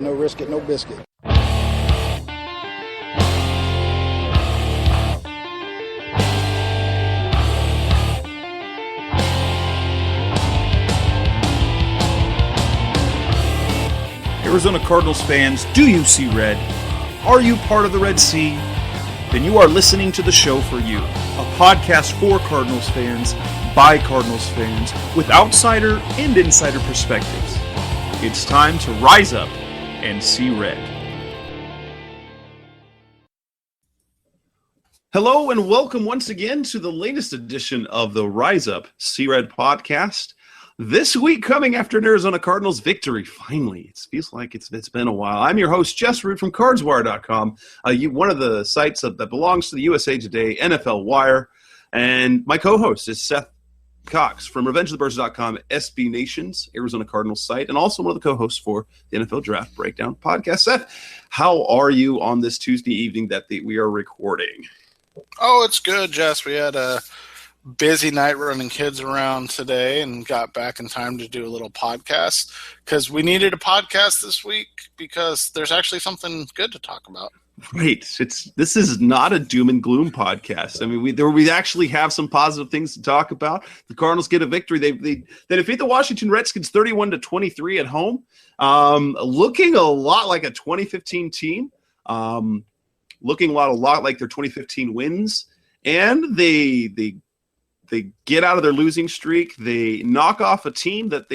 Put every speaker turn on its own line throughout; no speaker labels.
No risk it, no biscuit.
Arizona Cardinals fans, do you see red? Are you part of the Red Sea? Then you are listening to the show for you. A podcast for Cardinals fans, by Cardinals fans, with outsider and insider perspectives. It's time to rise up and see red. Hello and welcome once again to the latest edition of the Rise Up, See Red podcast. This week, coming after an Arizona Cardinals victory, finally. It feels like it's been a while. I'm your host, Jess from CardsWire.com, one of the sites that belongs to the USA Today, NFL Wire. And my co-host is Seth Cox from RevengeOfTheBirds.com, SB Nation's Arizona Cardinals site, and also one of the co-hosts for the NFL Draft Breakdown podcast. Seth, how are you on this Tuesday evening that we are recording?
Oh, it's good, Jess. We had a busy night running kids around today and got back in time to do a little podcast because we needed a podcast this week because there's actually something good to talk about. Right.
This is not a doom and gloom podcast. I mean, we actually have some positive things to talk about. The Cardinals get a victory. They defeat the Washington Redskins 31-23 at home. Looking a lot like a 2015 team. Looking a lot like their 2015 wins. And they get out of their losing streak. They knock off a team that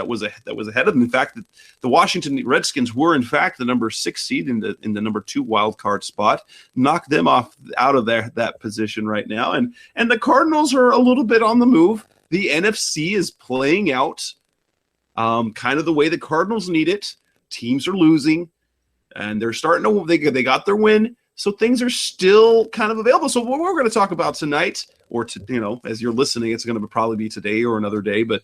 was ahead of them. In fact, the Washington Redskins were in fact the number 6 seed in the number 2 wild card spot. Knock them off out of that position right now. And the Cardinals are a little bit on the move. The NFC is playing out kind of the way the Cardinals need it. Teams are losing, and they're starting to. They got their win. So things are still kind of available. So what we're going to talk about tonight, or as you're listening, it's going to probably be today or another day. But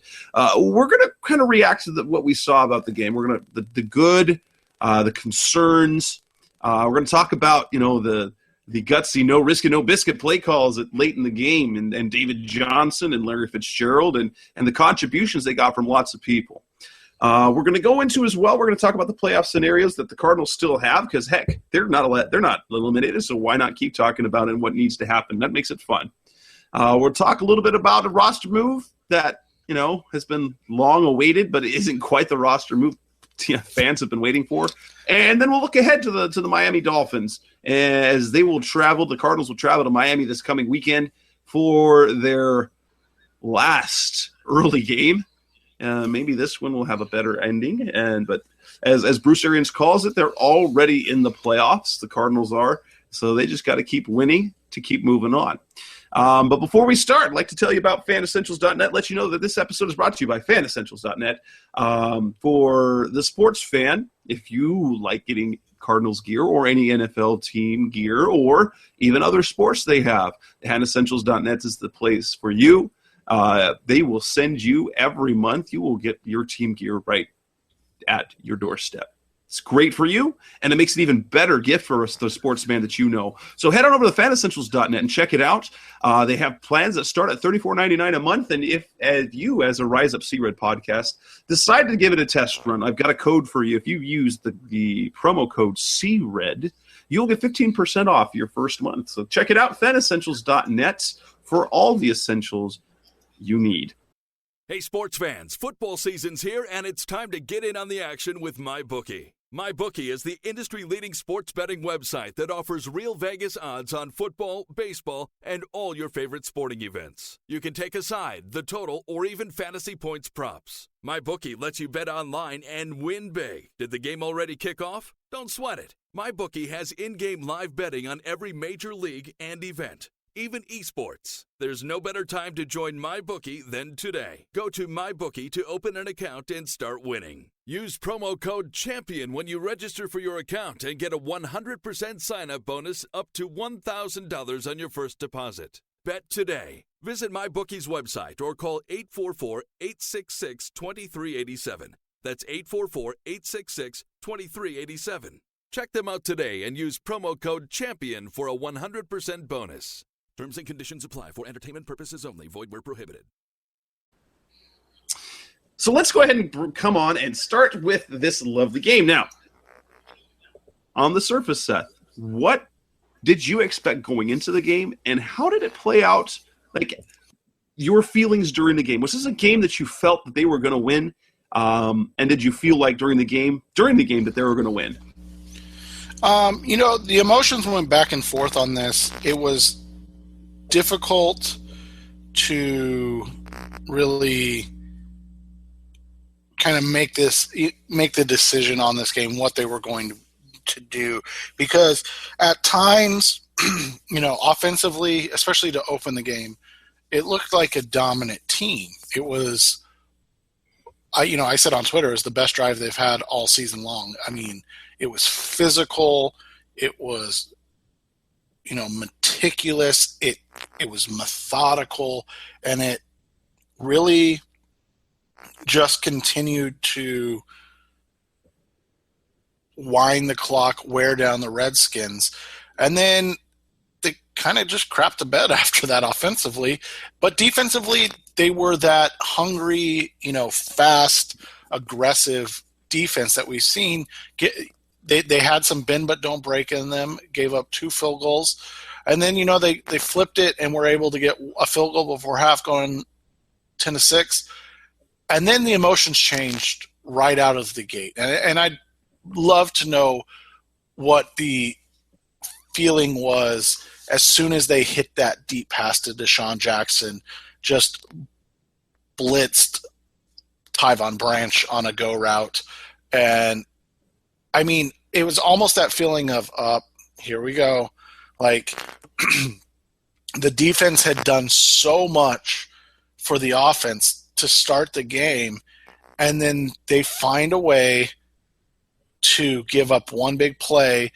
we're going to kind of react to what we saw about the game. We're going to the good, the concerns. We're going to talk about the gutsy, no risk and no biscuit play calls late in the game, and David Johnson and Larry Fitzgerald and the contributions they got from lots of people. We're going to go into as well. We're going to talk about the playoff scenarios that the Cardinals still have because heck, they're not eliminated. So why not keep talking about it and what needs to happen? That makes it fun. We'll talk a little bit about a roster move that has been long awaited, but it isn't quite the roster move fans have been waiting for. And then we'll look ahead to the Miami Dolphins as they will travel. The Cardinals will travel to Miami this coming weekend for their last early game. Maybe this one will have a better ending, but as Bruce Arians calls it, they're already in the playoffs. The Cardinals are, so they just got to keep winning to keep moving on. But before we start, I'd like to tell you about FanEssentials.net. Let you know that this episode is brought to you by FanEssentials.net. For the sports fan, if you like getting Cardinals gear or any NFL team gear or even other sports they have, FanEssentials.net is the place for you. They will send you every month. You will get your team gear right at your doorstep. It's great for you, and it makes an even better gift for the sportsman that you know. So head on over to FanEssentials.net and check it out. They have plans that start at $34.99 a month, and if you, as a Rise Up See Red podcast, decide to give it a test run, I've got a code for you. If you use the promo code CRED, you'll get 15% off your first month. So check it out, FanEssentials.net, for all the essentials you need.
Hey sports fans, football season's here and it's time to get in on the action with MyBookie. MyBookie is the industry-leading sports betting website that offers real Vegas odds on football, baseball, and all your favorite sporting events. You can take a side, the total, or even fantasy points props. MyBookie lets you bet online and win big. Did the game already kick off? Don't sweat it. MyBookie has in-game live betting on every major league and event, even esports. There's no better time to join MyBookie than today. Go to MyBookie to open an account and start winning. Use promo code CHAMPION when you register for your account and get a 100% sign-up bonus up to $1,000 on your first deposit. Bet today. Visit MyBookie's website or call 844-866-2387. That's 844-866-2387. Check them out today and use promo code CHAMPION for a 100% bonus. Terms and conditions apply for entertainment purposes only. Void where prohibited.
So let's go ahead and come on and start with this lovely game. Now, on the surface, Seth, what did you expect going into the game, and how did it play out? Like, your feelings during the game. Was this a game that you felt that they were going to win? And did you feel like during the game that they were going to win?
The emotions went back and forth on this. It was difficult to really kind of make the decision on this game, what they were going to do, because at times, offensively, especially to open the game, it looked like a dominant team. It was, I said on Twitter, it was the best drive they've had all season long. I mean, it was physical. It was, meticulous. It was methodical, and it really just continued to wind the clock, wear down the Redskins, and then they kind of just crapped the bed after that offensively. But defensively, they were that hungry, fast, aggressive defense that we've seen. They had some bend but don't break in them, gave up 2 field goals. And then, they flipped it and were able to get a field goal before half, going 10-6. And then the emotions changed right out of the gate. And I'd love to know what the feeling was as soon as they hit that deep pass to Deshaun Jackson, just blitzed Tyvon Branch on a go route. And, I mean, it was almost that feeling of, here we go. Like, the defense had done so much for the offense to start the game, and then they find a way to give up one big play,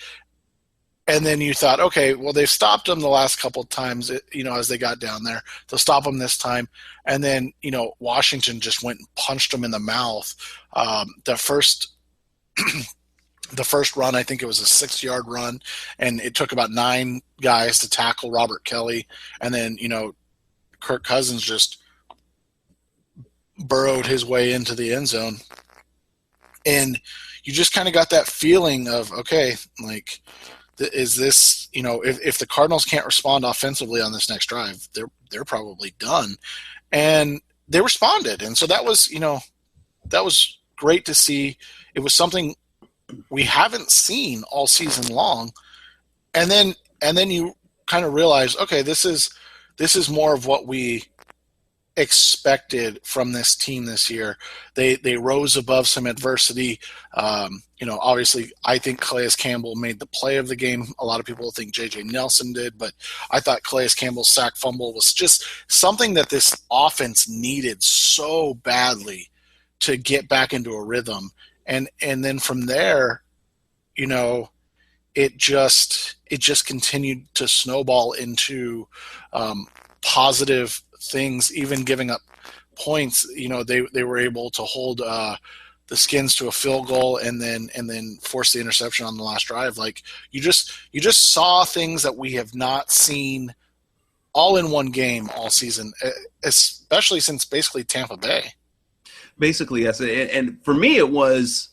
and then you thought, okay, well, they've stopped them the last couple of times, as they got down there. They'll stop them this time. And then, Washington just went and punched them in the mouth. The first run, I think it was a 6-yard run, and it took about 9 guys to tackle Robert Kelly. And then, Kirk Cousins just burrowed his way into the end zone. And you just kind of got that feeling of, okay, like, is this, if the Cardinals can't respond offensively on this next drive, they're probably done. And they responded. And so that was, that was great to see. It was something we haven't seen all season long. And then you kind of realize, okay, this is more of what we expected from this team this year. They rose above some adversity. Obviously, I think Calais Campbell made the play of the game. A lot of people think J.J. Nelson did, but I thought Calais Campbell's sack fumble was just something that this offense needed so badly to get back into a rhythm. And then from there, it just continued to snowball into positive things, even giving up points. They were able to hold the Skins to a field goal and then force the interception on the last drive. Like, you just saw things that we have not seen all in one game all season, especially since basically Tampa Bay. Basically,
yes. And for me, it was,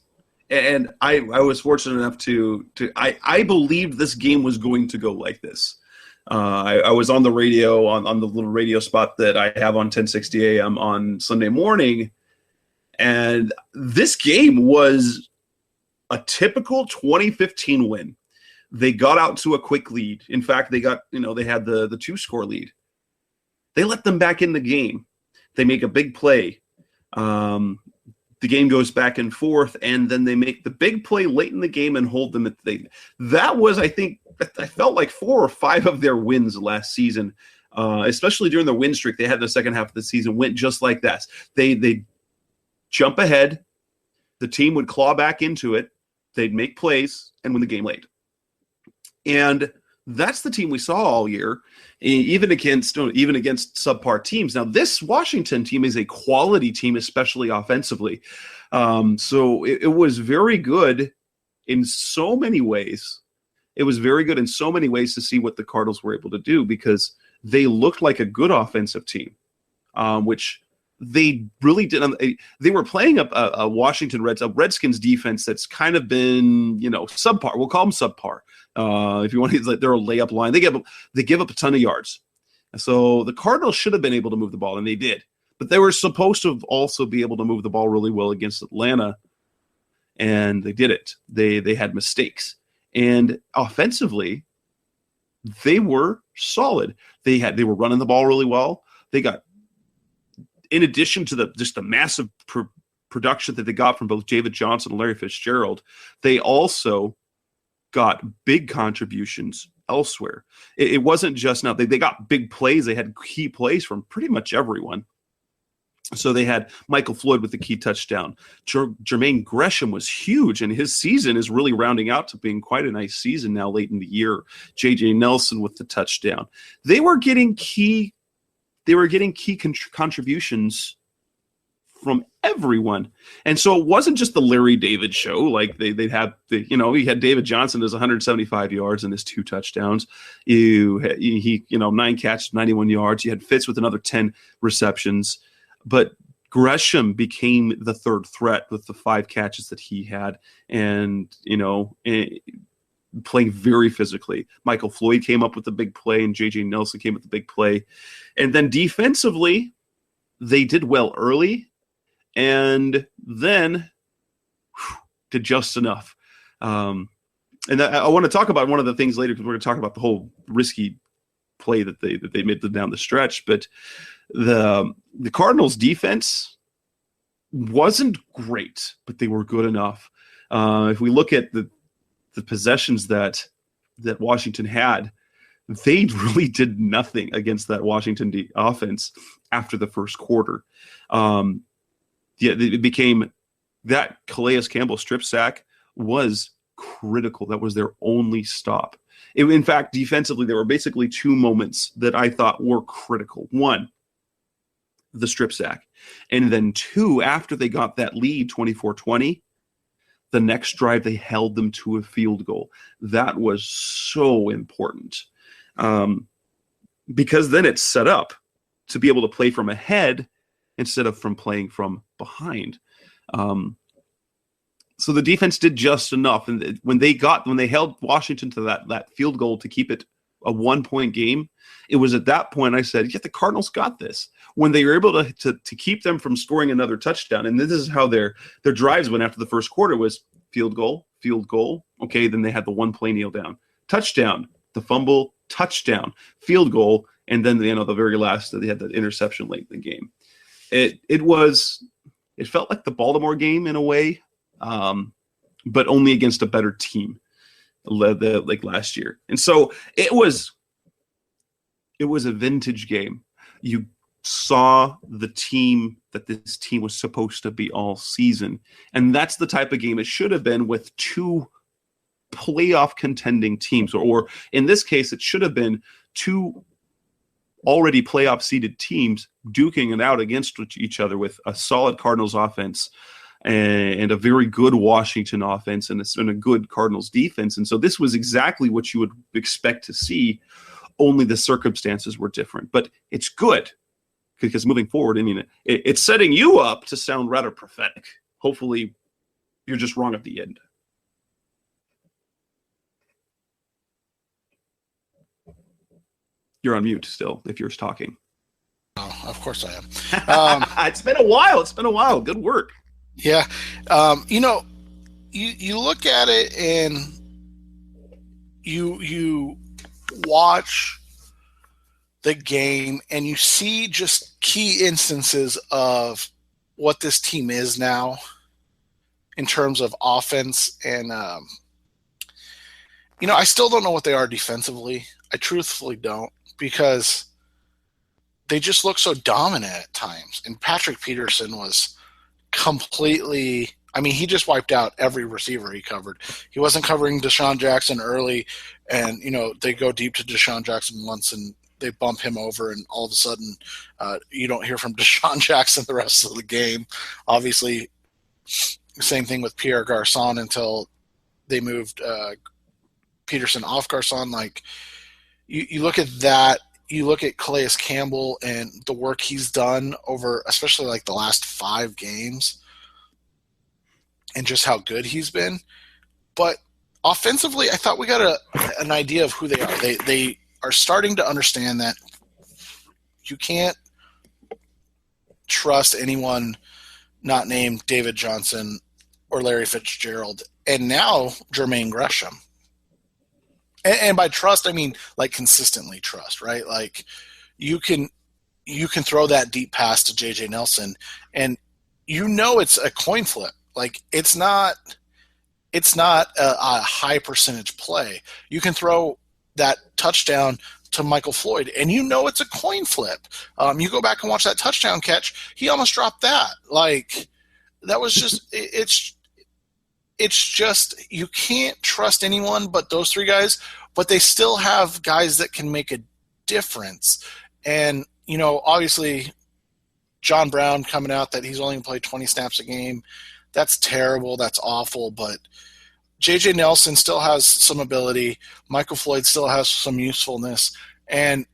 and I was fortunate enough I believed this game was going to go like this. I was on the radio, on the little radio spot that I have on 1060 AM on Sunday morning, and this game was a typical 2015 win. They got out to a quick lead. In fact, they had the 2-score lead. They let them back in the game. They make a big play. The game goes back and forth, and then they make the big play late in the game and hold them at that was, I felt like 4 or 5 of their wins last season, especially during the win streak they had in the second half of the season, went just like that. They jump ahead, the team would claw back into it, they'd make plays, and win the game late. And that's the team we saw all year, even against subpar teams. Now, this Washington team is a quality team, especially offensively. So it was very good in so many ways. It was very good in so many ways to see what the Cardinals were able to do, because they looked like a good offensive team, which they really didn't. They were playing a Redskins defense that's kind of been, subpar. We'll call them subpar. If you want to, they're a layup line. They give up a ton of yards. So the Cardinals should have been able to move the ball, and they did. But they were supposed to also be able to move the ball really well against Atlanta, and they did it. They had mistakes, and offensively, they were solid. They were running the ball really well. They got, in addition to the massive production that they got from both David Johnson and Larry Fitzgerald, they also got big contributions elsewhere. It wasn't just now. They got big plays. They had key plays from pretty much everyone. So they had Michael Floyd with the key touchdown. Jermaine Gresham was huge, and his season is really rounding out to being quite a nice season now late in the year. J.J. Nelson with the touchdown. They were getting key contributions from everyone. And so it wasn't just the Larry David show. Like he had David Johnson as 175 yards and his 2 touchdowns. He 9 catches, 91 yards. You had Fitz with another 10 receptions. But Gresham became the third threat with the 5 catches that he had, and playing very physically. Michael Floyd came up with the big play, and J.J. Nelson came with the big play. And then defensively, they did well early, and then did just enough. And I want to talk about one of the things later, because we're going to talk about the whole risky play that they made down the stretch. But the Cardinals' defense wasn't great, but they were good enough. If we look at the possessions that Washington had, they really did nothing against that Washington offense after the first quarter. It became that Calais Campbell strip sack was critical. That was their only stop. In fact, defensively, there were basically 2 moments that I thought were critical. 1, the strip sack. And then 2, after they got that lead, 24-20, the next drive, they held them to a field goal. That was so important because then it's set up to be able to play from ahead instead of from playing from behind. So the defense did just enough. And when they held Washington to that field goal to keep it a 1-point game, it was at that point I said, yeah, the Cardinals got this. When they were able to keep them from scoring another touchdown, and this is how their drives went after the first quarter was field goal. Okay, then they had the 1 play kneel down. Touchdown, the fumble, touchdown, field goal, and then the very last, they had the interception late in the game. It felt like the Baltimore game in a way, but only against a better team like last year. And so it was a vintage game. You saw the team that this team was supposed to be all season. And that's the type of game it should have been with 2 playoff contending teams. Or in this case, it should have been 2 already playoff seeded teams duking it out against each other with a solid Cardinals offense and a very good Washington offense and a good Cardinals defense. And so this was exactly what you would expect to see, only the circumstances were different. But it's good because moving forward, it's setting you up to sound rather prophetic. Hopefully you're just wrong at the end. You're on mute still if you're talking.
Oh, of course I am.
It's been a while. Good work.
Yeah. You look at it and you watch the game and you see just key instances of what this team is now in terms of offense. And, I still don't know what they are defensively. I truthfully don't, because they just look so dominant at times. And Patrick Peterson was completely – he just wiped out every receiver he covered. He wasn't covering Deshaun Jackson early, and, they go deep to Deshaun Jackson once and they bump him over, and all of a sudden you don't hear from Deshaun Jackson the rest of the game. Obviously, same thing with Pierre Garçon until they moved Peterson off Garçon. Like, you look at that, you look at Calais Campbell and the work he's done over, especially like the last 5 games, and just how good he's been. But offensively, I thought we got an idea of who they are. They are starting to understand that you can't trust anyone not named David Johnson or Larry Fitzgerald, and now Jermaine Gresham. And by trust, I mean like consistently trust, right? Like you can throw that deep pass to J.J. Nelson, and it's a coin flip. Like it's not a high percentage play. You can throw that touchdown to Michael Floyd, and it's a coin flip. You go back and watch that touchdown catch; he almost dropped that. Like that was just it's just you can't trust anyone but those 3 guys, but they still have guys that can make a difference. And, obviously John Brown coming out that he's only going to play 20 snaps a game, that's terrible, that's awful, but J.J. Nelson still has some ability. Michael Floyd still has some usefulness. And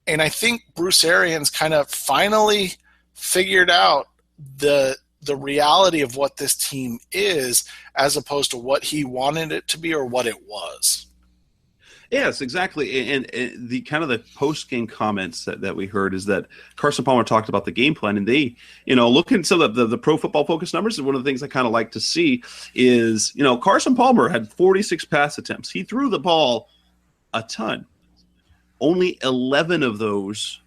I think Bruce Arians kind of finally figured out the reality of what this team is as opposed to what he wanted it to be or what it was.
Yes, exactly. And the kind of the post-game comments that we heard is that Carson Palmer talked about the game plan, and they, look into the Pro Football Focus numbers. And one of the things I kind of like to see is, Carson Palmer had 46 pass attempts. He threw the ball a ton. Only 11 of those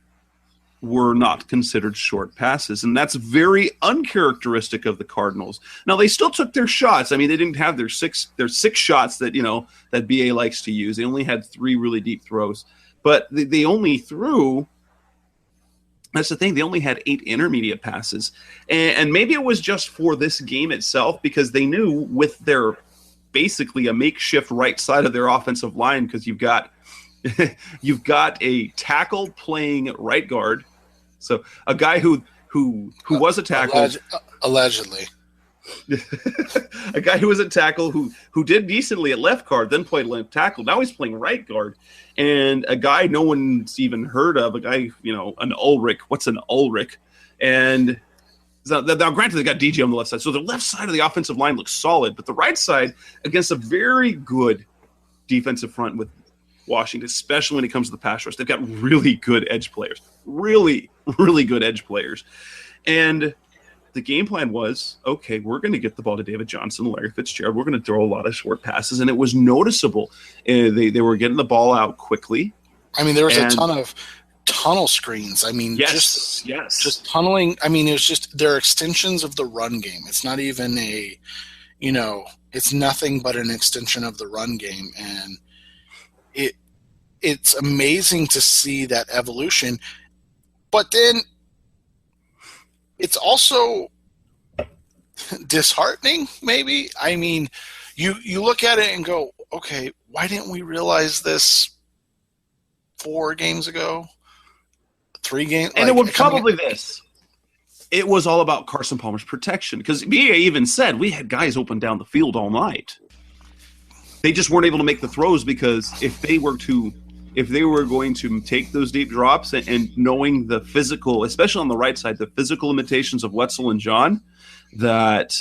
were not considered short passes, and that's very uncharacteristic of the Cardinals. Now, they still took their shots. I mean, they didn't have their six shots that that BA likes to use. They only had 3 really deep throws, but they only threw. That's the thing. They only had 8 intermediate passes, and maybe it was just for this game itself because they knew with their basically a makeshift right side of their offensive line, because you've got a tackle playing right guard. So a guy who was a tackle,
allegedly,
a guy who was a tackle who did decently at left guard, then played left tackle. Now he's playing right guard, and a guy no one's even heard of, a guy an Ulrich. What's an Ulrich? And now granted, they got DJ on the left side, so the left side of the offensive line looks solid, but the right side against a very good defensive front with Washington, especially when it comes to the pass rush, they've got really good edge players, really, really good edge players. And the game plan was, okay, we're going to get the ball to David Johnson, Larry Fitzgerald. We're going to throw a lot of short passes, and it was noticeable. They were getting the ball out quickly.
I mean, there was a ton of tunnel screens. I mean,
yes.
just tunneling. I mean, it was just they're extensions of the run game. It's not even it's nothing but an extension of the run game, and it's amazing to see that evolution, but then it's also disheartening, maybe. I mean, you look at it and go, okay, why didn't we realize this 4 games ago? 3 games?
And it was probably this. It was all about Carson Palmer's protection, because BA even said we had guys open down the field all night. They just weren't able to make the throws because if they were going to take those deep drops and knowing the physical, especially on the right side, the physical limitations of Wetzel and John, that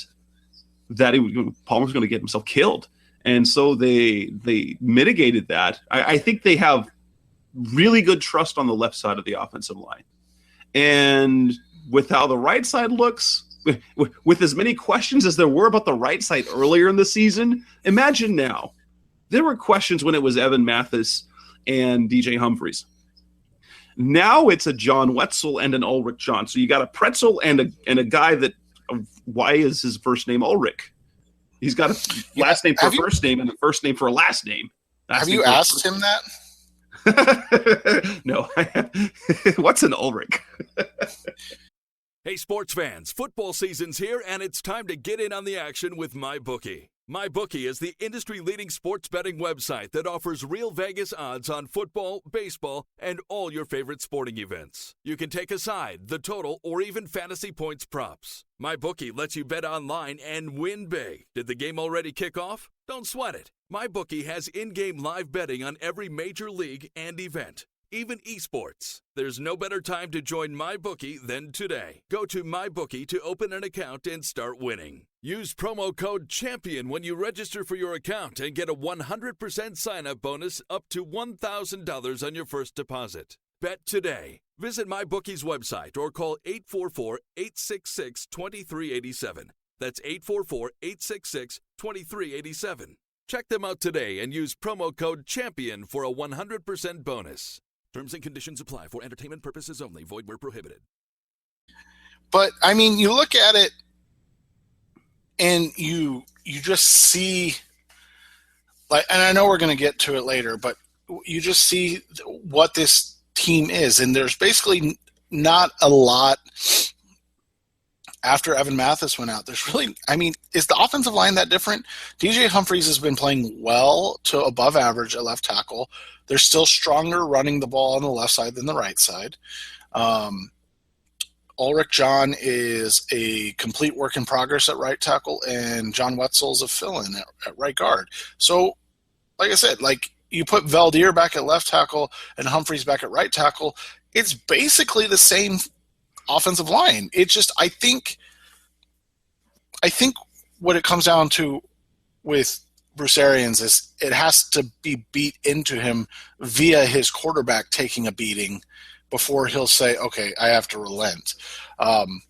Palmer's going to get himself killed. And so they mitigated that. I think they have really good trust on the left side of the offensive line. And with how the right side looks, with as many questions as there were about the right side earlier in the season, imagine now. There were questions when it was Evan Mathis and DJ Humphries. Now it's a John Wetzel and an Ulrich John. So you got a Pretzel and a guy that, why is his first name Ulrich? He's got a last name for a first name and a first name for a last name.
Have you asked him that?
No. What's an Ulrich?
Hey, sports fans, football season's here, and it's time to get in on the action with MyBookie. MyBookie is the industry-leading sports betting website that offers real Vegas odds on football, baseball, and all your favorite sporting events. You can take a side, the total, or even fantasy points props. MyBookie lets you bet online and win big. Did the game already kick off? Don't sweat it. MyBookie has in-game live betting on every major league and event. even esports. There's no better time to join MyBookie than today. Go to MyBookie to open an account and start winning. Use promo code CHAMPION when you register for your account and get a 100% sign-up bonus up to $1,000 on your first deposit. Bet today. Visit MyBookie's website or call 844-866-2387. That's 844-866-2387. Check them out today and use promo code CHAMPION for a 100% bonus. Terms and conditions apply for entertainment purposes only. Void where prohibited.
But, I mean, you look at it and you just see, like, and I know we're going to get to it later, but you just see what this team is. And there's basically not a lot after Evan Mathis went out. There's really, I mean, is the offensive line that different? DJ Humphries has been playing well to above average at left tackle. They're still stronger running the ball on the left side than the right side. Ulrich John is a complete work in progress at right tackle, and John Wetzel's a fill-in at right guard. So, like I said, like you put Valdir back at left tackle and Humphries back at right tackle, it's basically the same offensive line. It's just, I think what it comes down to with Bruce Arians is it has to be beat into him via his quarterback taking a beating before he'll say, okay, I have to relent. And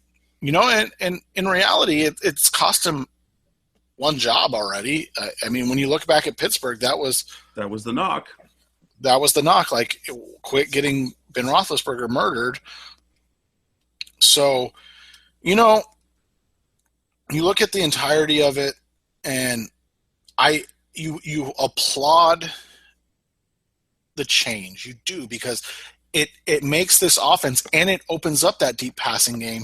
in reality, it's cost him one job already. I mean, when you look back at Pittsburgh, that was
the knock.
That was the knock. Like, quit getting Ben Roethlisberger murdered. So, you look at the entirety of it, and you applaud the change. You do, because it makes this offense, and it opens up that deep passing game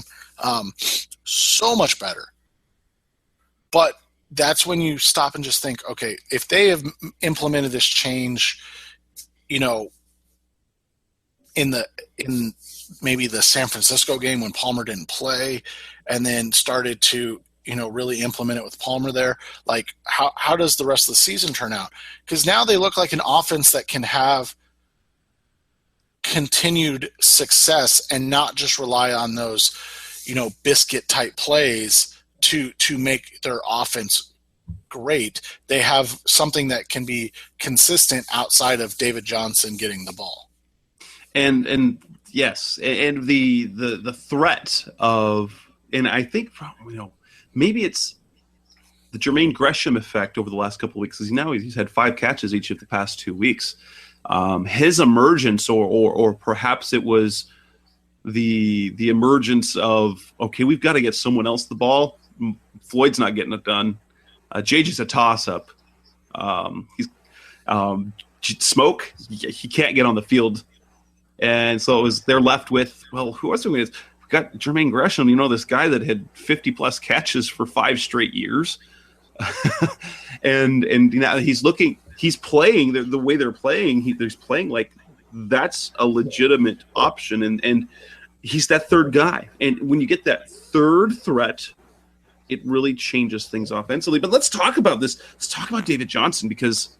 so much better. But that's when you stop and just think, okay, if they have implemented this change, in maybe the San Francisco game when Palmer didn't play, and then started to, really implement it with Palmer there, like how does the rest of the season turn out? Because now they look like an offense that can have continued success and not just rely on those, biscuit type plays to make their offense great. They have something that can be consistent outside of David Johnson getting the ball.
And yes, and the threat of, and I think, maybe it's the Jermaine Gresham effect over the last couple of weeks. Because he's had 5 catches each of the past 2 weeks. His emergence, or perhaps it was the emergence of, okay, we've got to get someone else the ball. Floyd's not getting it done. JJ's a toss-up. He's Smoke. He can't get on the field. And so they're left with, well, who else are we? We've got Jermaine Gresham, this guy that had 50-plus catches for 5 straight years. and now he's playing the way they're playing. He's playing like that's a legitimate option. And he's that third guy. And when you get that third threat, it really changes things offensively. But let's talk about this. Let's talk about David Johnson, because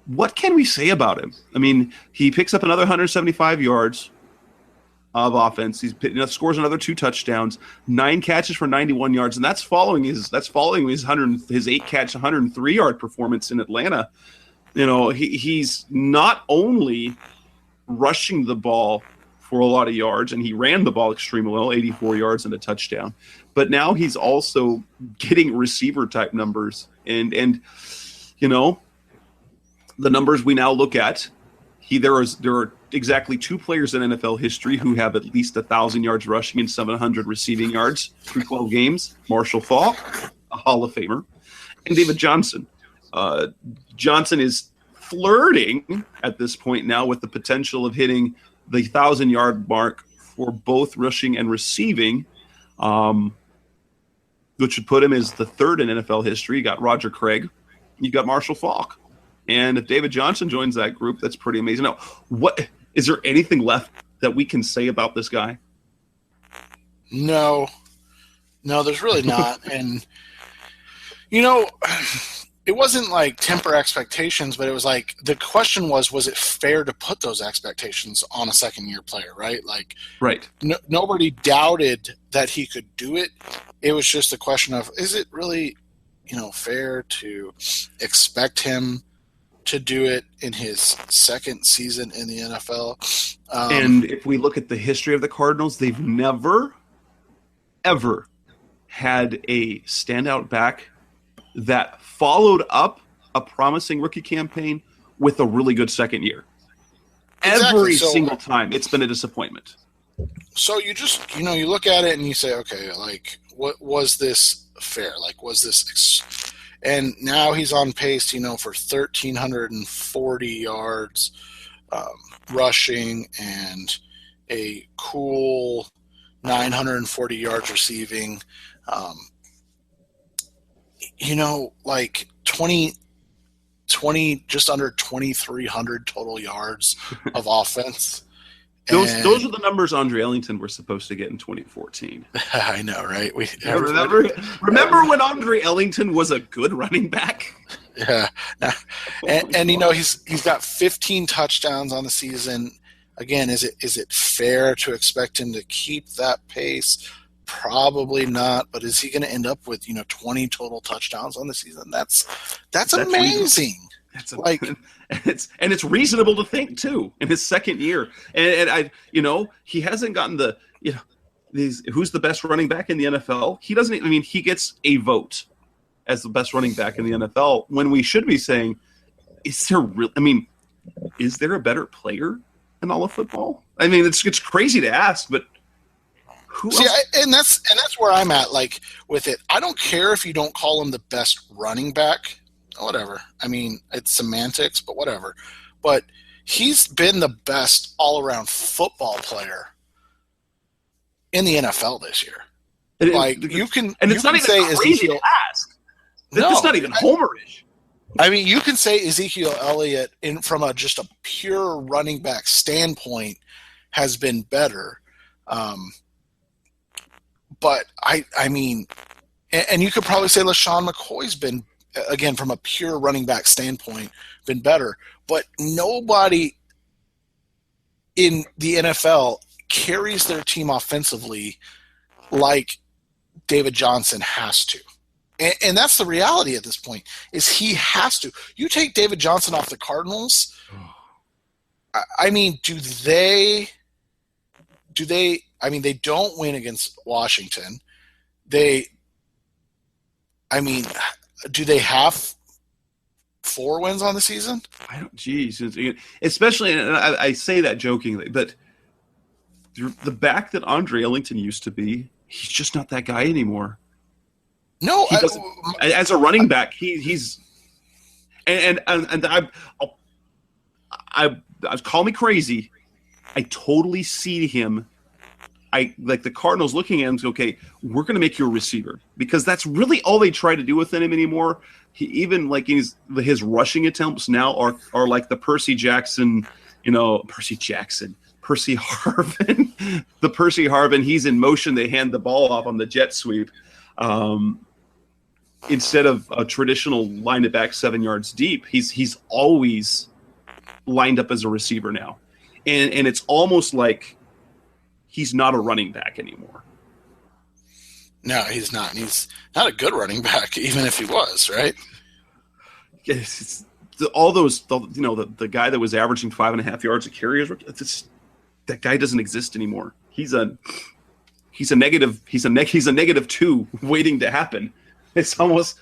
what can we say about him? I mean, he picks up another 175 yards of offense. He scores another 2 touchdowns, 9 catches for 91 yards, and that's following his 8-catch, 103-yard performance in Atlanta. He's not only rushing the ball for a lot of yards, and he ran the ball extremely well, 84 yards and a touchdown, but now he's also getting receiver-type numbers. And the numbers we now look at, there are exactly 2 players in NFL history who have at least 1,000 yards rushing and 700 receiving yards through 12 games. Marshall Faulk, a Hall of Famer, and David Johnson. Johnson is flirting at this point now with the potential of hitting the 1,000-yard mark for both rushing and receiving, which would put him as the 3rd in NFL history. You got Roger Craig. You got Marshall Faulk. And if David Johnson joins that group, that's pretty amazing. Now, is there anything left that we can say about this guy?
No, there's really not. And, it wasn't like temper expectations, but it was like the question was it fair to put those expectations on a second-year player, right? Like,
right.
Nobody doubted that he could do it. It was just a question of, is it really, fair to expect him to do it in his second season in the NFL?
And if we look at the history of the Cardinals, they've never, ever had a standout back that followed up a promising rookie campaign with a really good second year.
Exactly.
Every single time, it's been a disappointment.
So you just, you look at it and you say, okay, like, what was this fair? Like, was this and now he's on pace, for 1,340 yards rushing and a cool 940 yards receiving. Like 20, just under 2,300 total yards of offense.
Those are the numbers Andre Ellington were supposed to get in 2014.
I know, right?
Remember when Andre Ellington was a good running back?
Yeah. And he's got 15 touchdowns on the season. Again, is it fair to expect him to keep that pace? Probably not, but is he going to end up with 20 total touchdowns on the season? That's amazing. It's
reasonable to think too in his second year, and he hasn't gotten the who's the best running back in the NFL. He doesn't. I mean, he gets a vote as the best running back in the NFL when we should be saying, is there a better player in all of football? I mean, it's crazy to ask, but.
And that's where I'm at, like, with it. I don't care if you don't call him the best running back, whatever. I mean, it's semantics, but whatever. But he's been the best all-around football player in the NFL this year. You can
not even
say
crazy to ask. It's not even homerish.
I mean, you can say Ezekiel Elliott from just a pure running back standpoint has been better. But I mean, and you could probably say LaShawn McCoy's been, again, from a pure running back standpoint, been better. But nobody in the NFL carries their team offensively like David Johnson has to. And that's the reality at this point, is he has to. You take David Johnson off the Cardinals, I mean, they don't win against Washington. Do they have 4 wins on the season?
I don't. Geez, especially, and I say that jokingly, but the back that Andre Ellington used to be, he's just not that guy anymore.
No,
as a running back, he's and I call me crazy. I totally see him. Like the Cardinals looking at him and say, okay, we're going to make you a receiver, because that's really all they try to do with him anymore. Even like his rushing attempts now are like the Percy Harvin, the Percy Harvin. He's in motion. They hand the ball off on the jet sweep. Instead of a traditional line it back 7 yards deep, he's always lined up as a receiver now. And it's almost like he's not a running back anymore.
No, he's not. And he's not a good running back, even if he was, right?
Yes, the guy that was averaging 5.5 yards a carry, that guy doesn't exist anymore. He's a negative 2 waiting to happen. It's almost.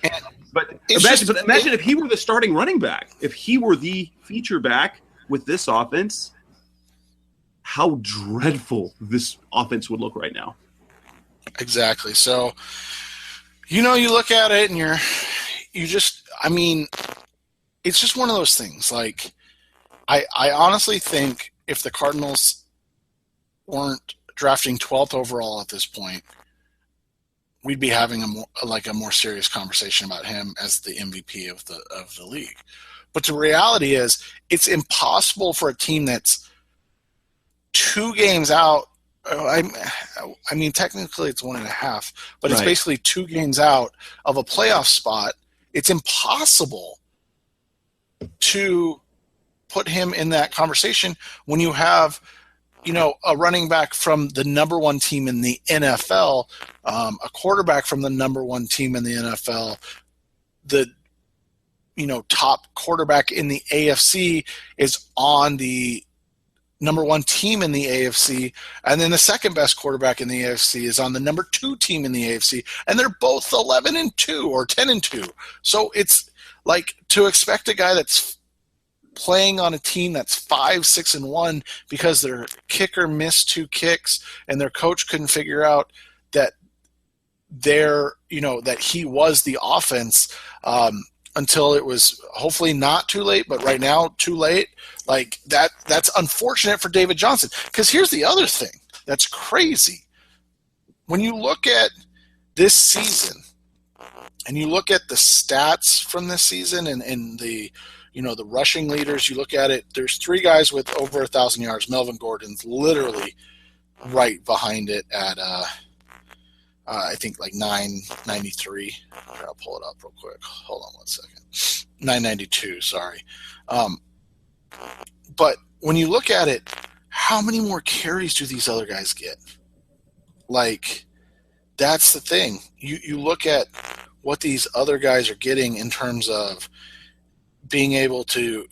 But imagine if he were the starting running back, if he were the feature back with this offense, how dreadful this offense would look right now.
Exactly. So, you look at it and it's just one of those things. Like, I honestly think if the Cardinals weren't drafting 12th overall at this point, we'd be having a more serious conversation about him as the MVP of the league. But the reality is, it's impossible for a team that's 2 games out. I mean, technically it's 1.5, but it's basically 2 games out of a playoff spot, it's impossible to put him in that conversation when you have, a running back from the number one team in the NFL, a quarterback from the number one team in the NFL, the top quarterback in the AFC is on the number one team in the AFC, and then the second best quarterback in the AFC is on the number two team in the AFC, and they're both 11-2 or 10-2. So it's like, to expect a guy that's playing on a team that's 5-6-1 because their kicker missed 2 kicks and their coach couldn't figure out that that he was the offense until it was hopefully not too late, but right now too late. Like that's unfortunate for David Johnson. Because here's the other thing that's crazy. When you look at this season and you look at the stats from this season and the the rushing leaders, you look at it, there's 3 guys with over 1,000 yards. Melvin Gordon's literally right behind it at I think like 993. I'll pull it up real quick. Hold on one second. 992, sorry. But when you look at it, how many more carries do these other guys get? Like, that's the thing. You look at what these other guys are getting in terms of being able to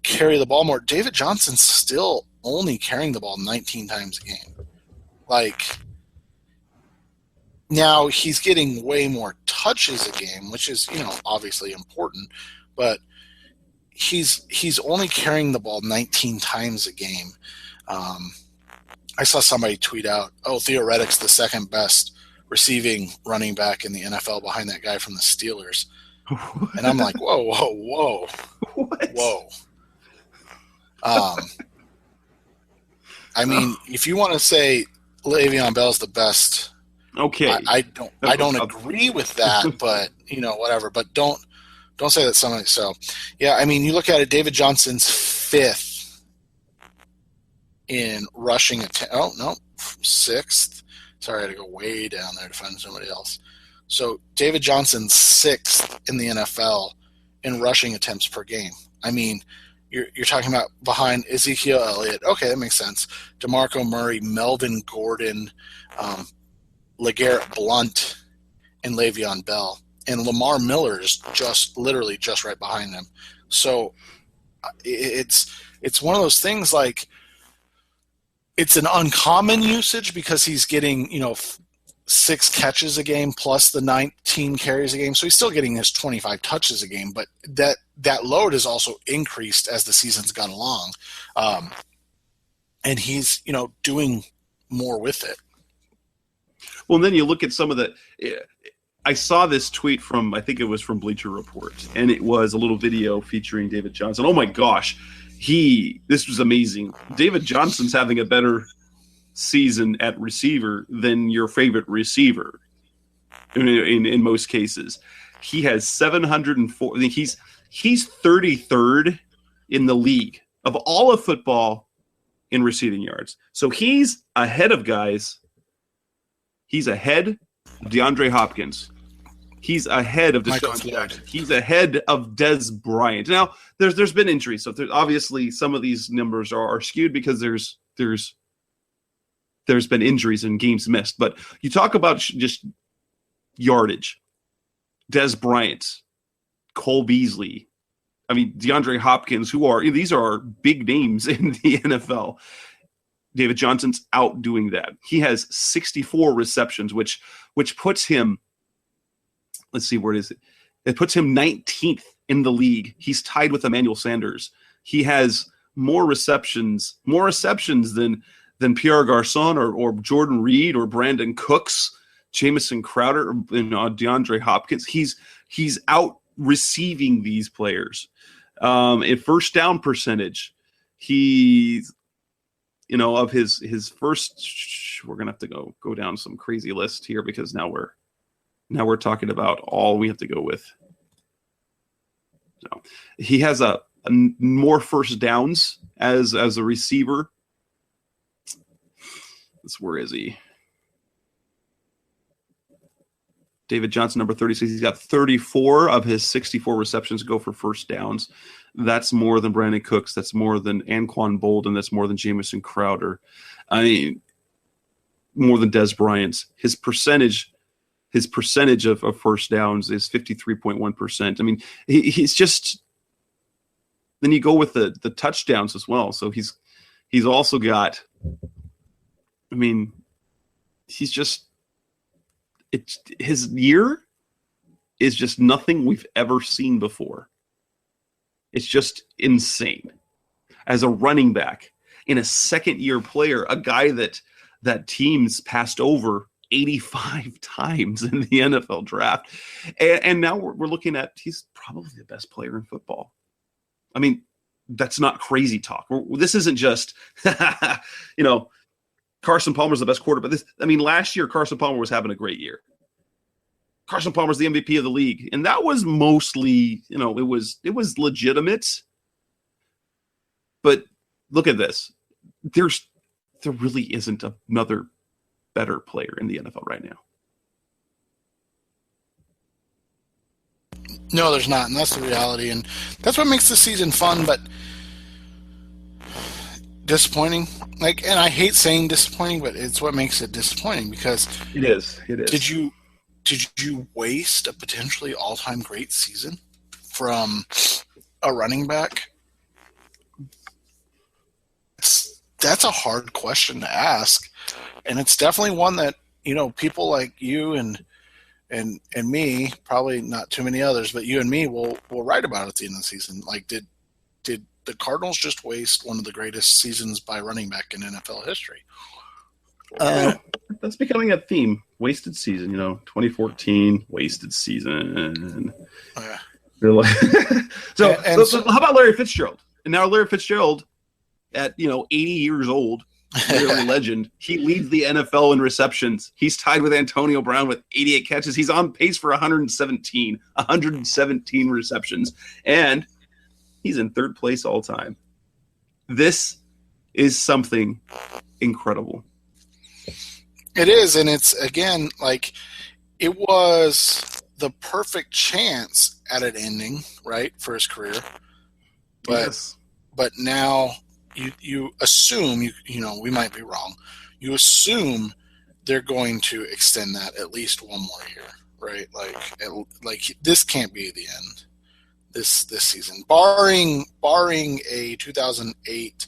carry the ball more. David Johnson's still only carrying the ball 19 times a game. Like, now he's getting way more touches a game, which is, obviously important, but he's only carrying the ball 19 times a game. I saw somebody tweet out, Theo Reddick's the second best receiving running back in the NFL behind that guy from the Steelers. And I'm like, whoa.
What?
Whoa. I mean, if you want to say Le'Veon Bell's the best,
okay,
I don't agree with that, but whatever. But don't say that somebody. So, yeah, I mean, you look at it. David Johnson's 5th in rushing attempt. Oh no, 6th. Sorry, I had to go way down there to find somebody else. So David Johnson's 6th in the NFL in rushing attempts per game. I mean, you're talking about behind Ezekiel Elliott. Okay, that makes sense. DeMarco Murray, Melvin Gordon, LeGarrette Blount, and Le'Veon Bell. And Lamar Miller is literally just right behind them. So it's one of those things, like, it's an uncommon usage because he's getting, 6 catches a game plus the 19 carries a game. So he's still getting his 25 touches a game, but that load has also increased as the season's gone along. And he's, doing more with it.
Well, and then you look at some of the I saw this tweet I think it was from Bleacher Report, and it was a little video featuring David Johnson. Oh my gosh. This was amazing. David Johnson's having a better season at receiver than your favorite receiver in most cases. He has 704. I think he's 33rd in the league of all of football in receiving yards. So he's ahead of guys. He's ahead of DeAndre Hopkins. He's ahead of Deshaun Jackson. He's ahead of Dez Bryant. Now, there's been injuries, so obviously some of these numbers are skewed because there's been injuries and games missed. But you talk about just yardage. Dez Bryant, Cole Beasley, DeAndre Hopkins, these are big names in the NFL. David Johnson's outdoing that. He has 64 receptions, which puts him, let's see, where is it? It puts him 19th in the league. He's tied with Emmanuel Sanders. He has more receptions than Pierre Garçon or Jordan Reed or Brandon Cooks, Jamison Crowder, DeAndre Hopkins. He's out receiving these players. In first down percentage, he's of his first. We're gonna have to go down some crazy list here because now we're talking about all we have to go with. So he has a more first downs as a receiver. Where is he? David Johnson, number 36, he's got 34 of his 64 receptions go for first downs. That's more than Brandon Cooks. That's more than Anquan Bolden. That's more than Jamison Crowder. I mean, more than Des Bryant's. His percentage of first downs is 53.1%. I mean, he's just. Then you go with the touchdowns as well. So he's also got. I mean, he's just. His year is just nothing we've ever seen before. It's just insane. As a running back, in a second-year player, a guy that teams passed over 85 times in the NFL draft. And now we're looking at he's probably the best player in football. I mean, that's not crazy talk. This isn't just, Carson Palmer's the best quarterback. Last year, Carson Palmer was having a great year. Carson Palmer's the MVP of the league. And that was mostly, it was legitimate. But look at this. There really isn't another better player in the NFL right now.
No, there's not, and that's the reality. And that's what makes the season fun, but disappointing. And I hate saying disappointing, but it's what makes it disappointing because
it is.
Did you waste a potentially all-time great season from a running back? That's a hard question to ask, and it's definitely one that people like you and me, probably not too many others, but you and me will write about at the end of the season. Like, did the Cardinals just waste one of the greatest seasons by running back in NFL history?
That's becoming a theme. Wasted season, 2014, wasted season. So how about Larry Fitzgerald? And now Larry Fitzgerald, at 80 years old, literally legend, he leads the NFL in receptions. He's tied with Antonio Brown with 88 catches. He's on pace for 117 receptions, and he's in third place all time. This is something incredible.
It is, and it's, again, it was the perfect chance at an ending, right, for his career. But
yes.
But now you assume, we might be wrong. You assume they're going to extend that at least one more year, right? Like this can't be the end this season, barring a 2008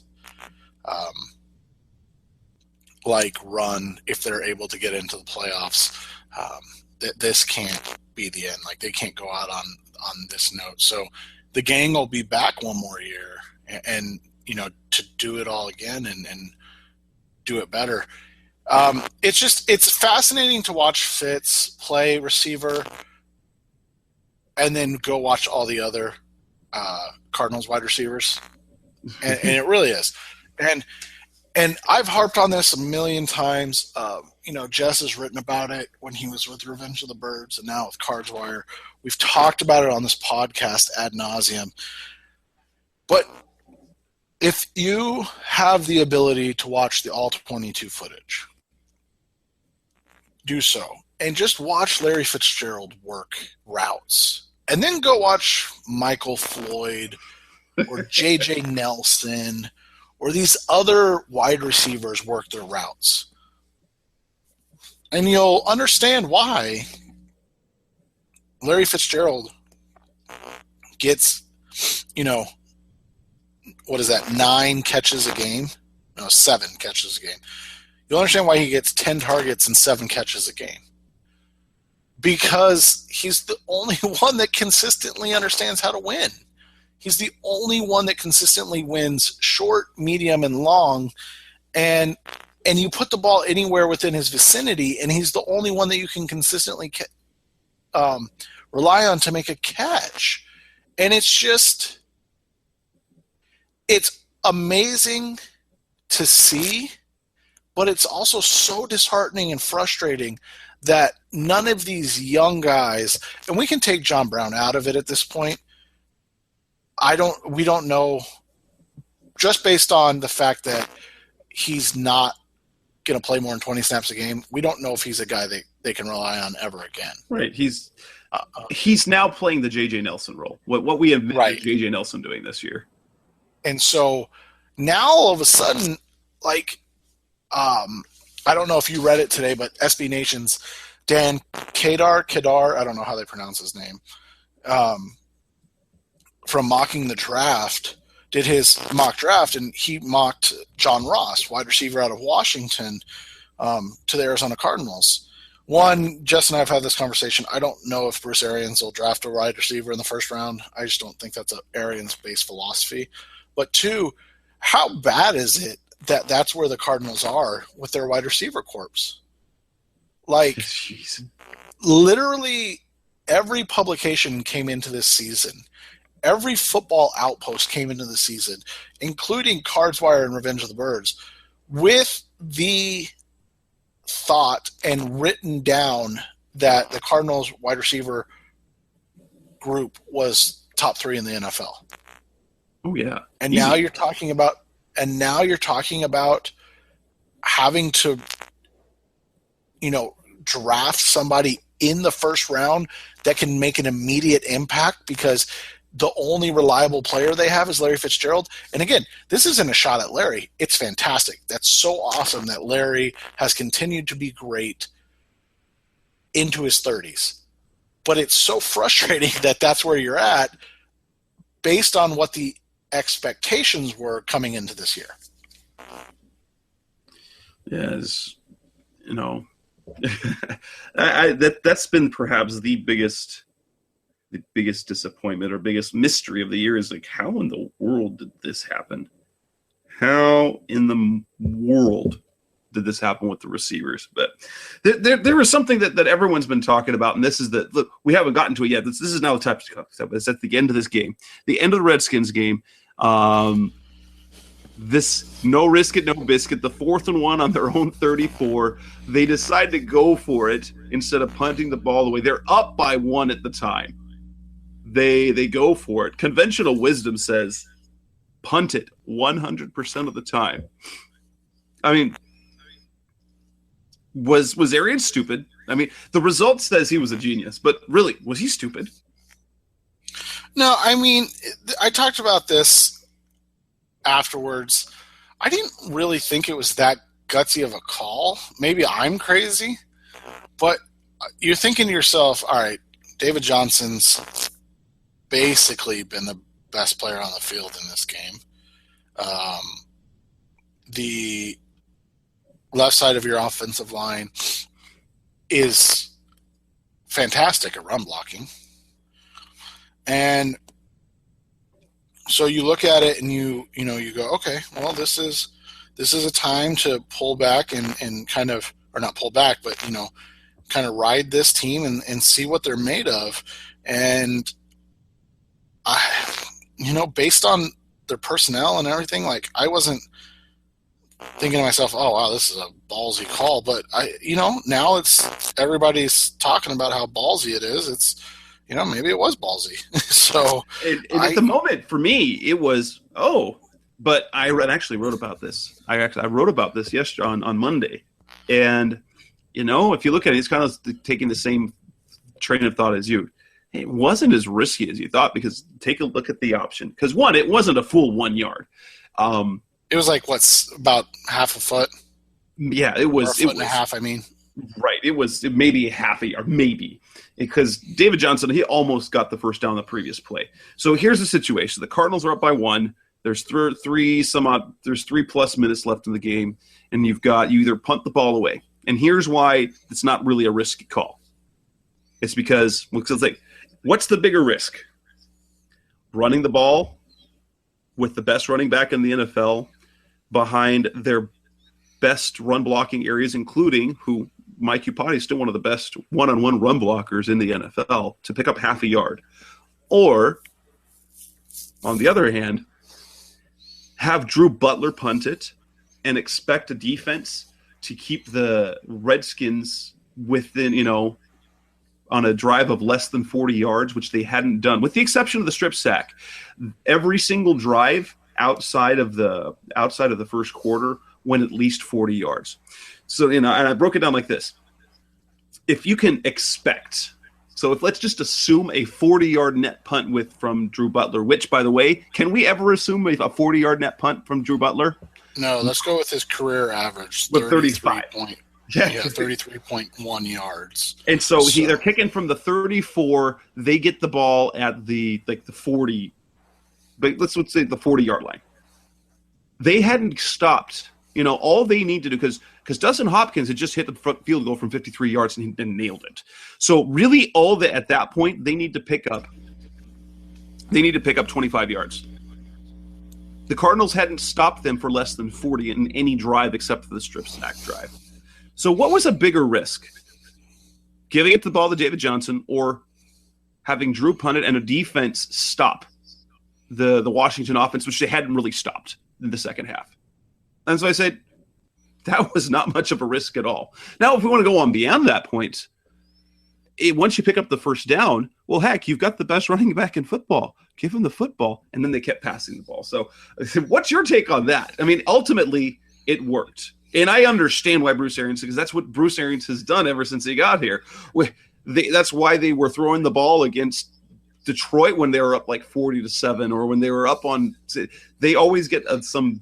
run, if they're able to get into the playoffs. This can't be the end. They can't go out on this note. So the gang will be back one more year and to do it all again and do it better. It's fascinating to watch Fitz play receiver and then go watch all the other Cardinals wide receivers. And it really is. And I've harped on this a million times. Jess has written about it when he was with Revenge of the Birds and now with Cards Wire. We've talked about it on this podcast ad nauseum. But if you have the ability to watch the all-22 footage, do so. And just watch Larry Fitzgerald work routes. And then go watch Michael Floyd or J.J. Nelson or these other wide receivers work their routes. And you'll understand why Larry Fitzgerald gets, 9 catches a game? No, 7 catches a game. You'll understand why he gets 10 targets and 7 catches a game. Because he's the only one that consistently understands how to win. He's the only one that consistently wins short, medium, and long. And you put the ball anywhere within his vicinity, and he's the only one that you can consistently rely on to make a catch. And it's amazing to see, but it's also so disheartening and frustrating that none of these young guys, and we can take John Brown out of it at this point. We don't know, just based on the fact that he's not going to play more than 20 snaps a game. We don't know if he's a guy that they can rely on ever again.
Right. He's now playing the J.J. Nelson role. What we have
right.
J.J. Nelson doing this year.
And so now all of a sudden, like, I don't know if you read it today, but SB Nation's Dan Kadar, I don't know how they pronounce his name, from Mocking the Draft, did his mock draft, and he mocked John Ross, wide receiver out of Washington, to the Arizona Cardinals. One, Jess and I have had this conversation. I don't know if Bruce Arians will draft a wide receiver in the first round. I just don't think that's an Arians-based philosophy. But two, how bad is it that that's where the Cardinals are with their wide receiver corps? Like,
Jeez.
Literally every publication came into this season. Every football outpost came into the season, including Cards Wire and Revenge of the Birds, with the thought and written down that the Cardinals wide receiver group was top 3 in the NFL.
Oh yeah.
And now you're talking about having to, draft somebody in the first round that can make an immediate impact because the only reliable player they have is Larry Fitzgerald. And again, this isn't a shot at Larry. It's fantastic. That's so awesome that Larry has continued to be great into his 30s. But it's so frustrating that that's where you're at based on what the expectations were coming into this year.
Yes, that's been perhaps the biggest disappointment or biggest mystery of the year is like, how in the world did this happen? How in the world did this happen with the receivers? But there was something that everyone's been talking about, and this is that, look, we haven't gotten to it yet. This is now the type of stuff. It's at the end of this game, the end of the Redskins game. This no risk it, no biscuit, the 4th and 1 on their own 34. They decide to go for it instead of punting the ball away. They're up by 1 at the time. They go for it. Conventional wisdom says punt it 100% of the time. I mean, was Arians stupid? I mean, the result says he was a genius, but really, was he stupid?
No, I mean, I talked about this afterwards. I didn't really think it was that gutsy of a call. Maybe I'm crazy, but you're thinking to yourself, all right, David Johnson's basically been the best player on the field in this game. The left side of your offensive line is fantastic at run blocking. And so you look at it and you go, okay, well, this is a time to pull back and kind of, or not pull back, but, kind of ride this team and see what they're made of. And based on their personnel and everything, like, I wasn't thinking to myself, oh, wow, this is a ballsy call. But now it's everybody's talking about how ballsy it is. It's, maybe it was ballsy. So
at the moment, for me, it was, but I actually wrote about this. I wrote about this yesterday on Monday. And, if you look at it, it's kind of taking the same train of thought as you. It wasn't as risky as you thought, because take a look at the option. Because, one, it wasn't a full 1 yard.
It was like, what's about half a foot?
Yeah, it was.
Or a foot and a half, I mean.
Right. It was maybe half a yard, maybe. Because David Johnson, he almost got the first down the previous play. So here's the situation. The Cardinals are up by 1. There's 3+ minutes left in the game, and you either punt the ball away. And here's why it's not really a risky call. It's because it's like, what's the bigger risk? Running the ball with the best running back in the NFL behind their best run blocking areas, including who Mike Upati is still one of the best one-on-one run blockers in the NFL, to pick up half a yard. Or, on the other hand, have Drew Butler punt it and expect a defense to keep the Redskins within, on a drive of less than 40 yards, which they hadn't done, with the exception of the strip sack. Every single drive outside of the first quarter went at least 40 yards. So, and I broke it down like this. if you can expect, so if let's just assume a 40-yard net punt from Drew Butler, which, by the way, can we ever assume a 40-yard net punt from Drew Butler?
No, let's go with his career average.
With 35.
33.1 yards.
And so they're kicking from the 34. They get the ball at the 40, but let's say the 40-yard line. They hadn't stopped. All they need to do, because Dustin Hopkins had just hit the front field goal from 53 yards and he nailed it. So really at that point, they need to pick up 25 yards. The Cardinals hadn't stopped them for less than 40 in any drive except for the strip sack drive. So what was a bigger risk? Giving it the ball to David Johnson or having Drew punt it and a defense stop the Washington offense, which they hadn't really stopped in the second half? And so I said, that was not much of a risk at all. Now, if we want to go on beyond that point, once you pick up the first down, well, heck, you've got the best running back in football. Give him the football. And then they kept passing the ball. So what's your take on that? I mean, ultimately, it worked. And I understand why Bruce Arians, because that's what Bruce Arians has done ever since he got here. That's why they were throwing the ball against Detroit when they were up like 40-7, or when they were up on – they always get some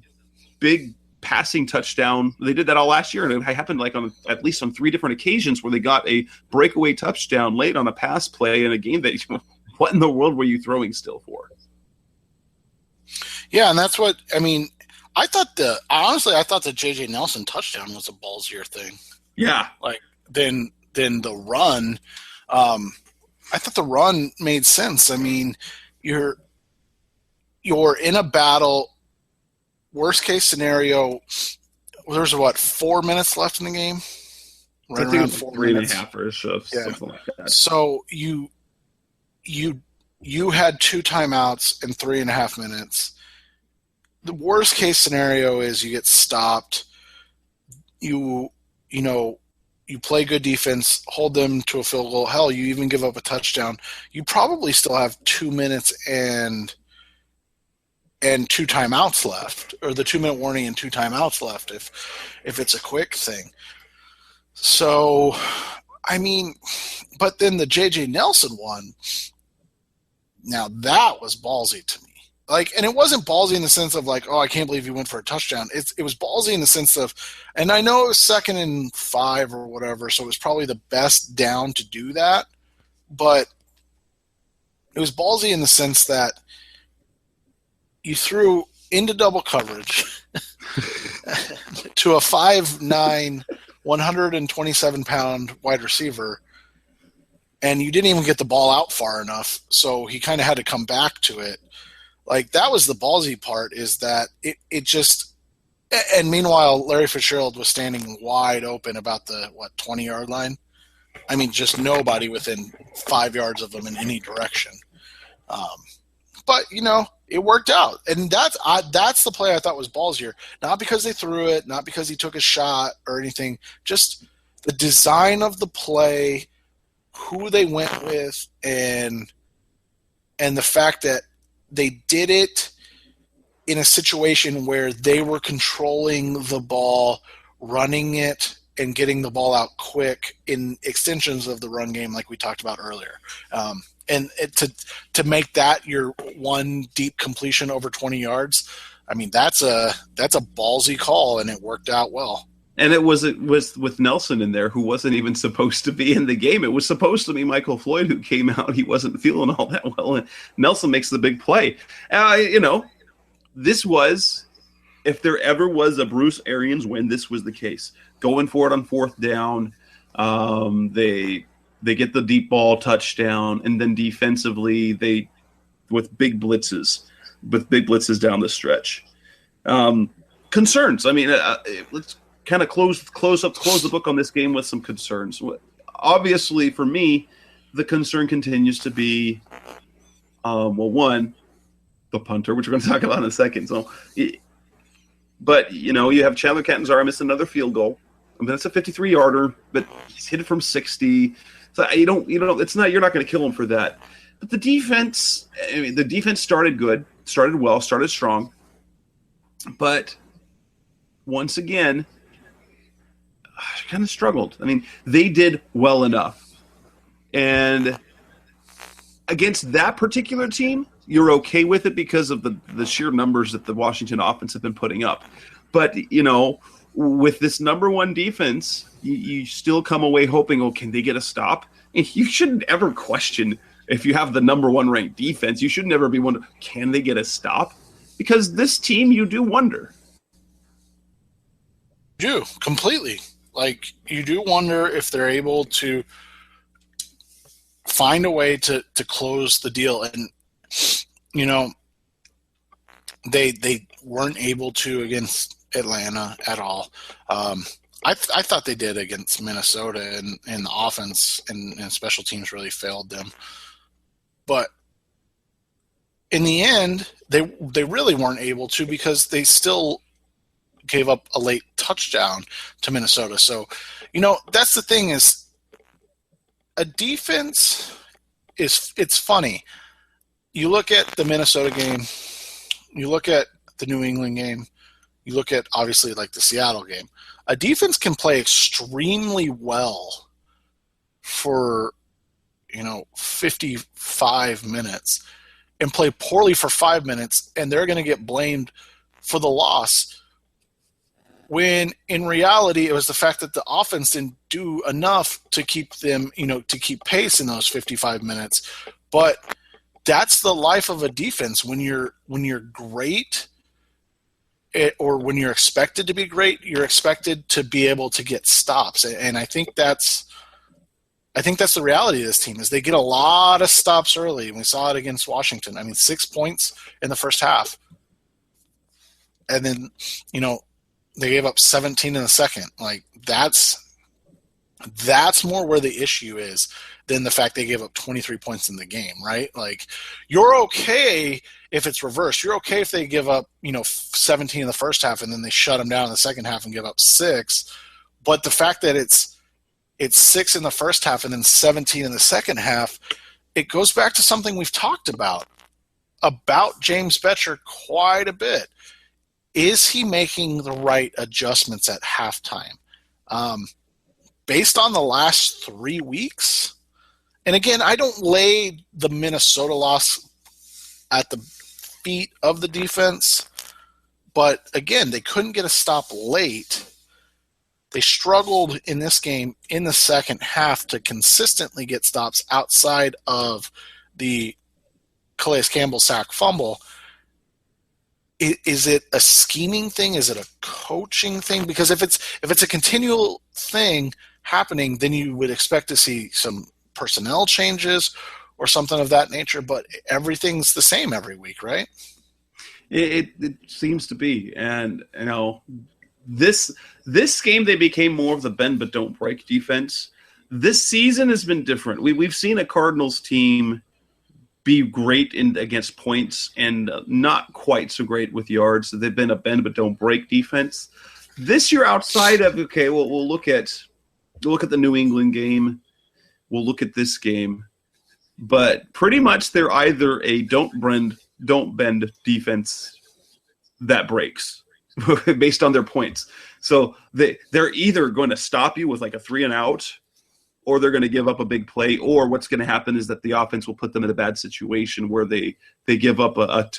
big – passing touchdown. They did that all last year, and it happened at least on 3 different occasions where they got a breakaway touchdown late on a pass play in a game that what in the world were you throwing still for?
Yeah, and that's what I mean. I thought the JJ Nelson touchdown was a ballsier thing.
Yeah,
than the run. I thought the run made sense. I mean, you're in a battle. Worst case scenario, there's 4 minutes left in the game?
Right around 4 minutes. 3.5 or so, something like that.
So you had 2 timeouts in 3.5 minutes. The worst case scenario is you get stopped. You play good defense, hold them to a field goal. Hell, you even give up a touchdown. You probably still have 2 minutes and 2 timeouts left, or the 2-minute warning and 2 timeouts left if it's a quick thing. So, I mean, but then the J.J. Nelson one, now that was ballsy to me. And it wasn't ballsy in the sense of I can't believe he went for a touchdown. It was ballsy in the sense of, and I know it was 2nd and 5 or whatever, so it was probably the best down to do that, but it was ballsy in the sense that you threw into double coverage to a 5'9", 127-pound wide receiver, and you didn't even get the ball out far enough, so he kind of had to come back to it. That was the ballsy part, is that it just – and meanwhile, Larry Fitzgerald was standing wide open about the, 20-yard line? I mean, just nobody within 5 yards of him in any direction. But, it worked out. And that's the play I thought was ballsier. Not because they threw it, not because he took a shot or anything. Just the design of the play, who they went with, and the fact that they did it in a situation where they were controlling the ball, running it, and getting the ball out quick in extensions of the run game like we talked about earlier. To make that your one deep completion over 20 yards, I mean, that's a ballsy call, and it worked out well.
And it was with Nelson in there, who wasn't even supposed to be in the game. It was supposed to be Michael Floyd, who came out. He wasn't feeling all that well, and Nelson makes the big play. This was, if there ever was a Bruce Arians win, this was the case. Going for it on 4th down, they get the deep ball touchdown, and then defensively with big blitzes down the stretch. Concerns. I mean, let's kind of close the book on this game with some concerns. Obviously, for me, the concern continues to be, one, the punter, which we're going to talk about in a second. So, but you have Chandler Catanzaro miss another field goal. I mean, that's a 53-yarder, but he's hit it from 60. So you're not going to kill him for that. But the defense started good, started well, started strong. But once again, kind of struggled. I mean, they did well enough. And against that particular team, you're okay with it because of the sheer numbers that the Washington offense have been putting up. But, with this number one defense, you still come away hoping, can they get a stop? And you shouldn't ever question if you have the number one ranked defense. You should never be wondering, can they get a stop? Because this team, you do wonder.
You do, completely. Like, you do wonder if they're able to find a way to close the deal. And, they weren't able to against Atlanta at all. I thought they did against Minnesota, and the offense and special teams really failed them. But in the end, they really weren't able to because they still gave up a late touchdown to Minnesota. So, that's the thing is a defense it's funny. You look at the Minnesota game, you look at the New England game, you look at obviously like the Seattle game. A defense can play extremely well for 55 minutes and play poorly for 5 minutes, and they're going to get blamed for the loss, when in reality it was the fact that the offense didn't do enough to keep them, to keep pace in those 55 minutes. But that's the life of a defense. When you're great, or when you're expected to be great, you're expected to be able to get stops. And I think that's the reality of this team is they get a lot of stops early. And we saw it against Washington. I mean, 6 points in the first half. And then, they gave up 17 in the second. Like, that's more where the issue is than the fact they gave up 23 points in the game, right? Like, you're okay if it's reversed. You're okay if they give up, 17 in the first half and then they shut them down in the second half and give up 6. But the fact that it's 6 in the first half and then 17 in the second half, it goes back to something we've talked about James Bettcher quite a bit. Is he making the right adjustments at halftime? Based on the last 3 weeks, and again, I don't lay the Minnesota loss at the feet of the defense, but again, they couldn't get a stop late. They struggled in this game in the second half to consistently get stops outside of the Calais Campbell sack fumble. Is it a scheming thing? Is it a coaching thing? Because if it's a continual thing happening, then you would expect to see some personnel changes or something of that nature. But everything's the same every week, right?
It seems to be, and this game they became more of the bend but don't break defense. This season has been different. We've seen a Cardinals team be great against points and not quite so great with yards. So they've been a bend but don't break defense. This year, outside of we'll look at the New England game, we'll look at this game, but pretty much they're either a don't bend defense that breaks based on their points. So they're either going to stop you with like a 3 and out, or they're going to give up a big play, or what's going to happen is that the offense will put them in a bad situation where they give up a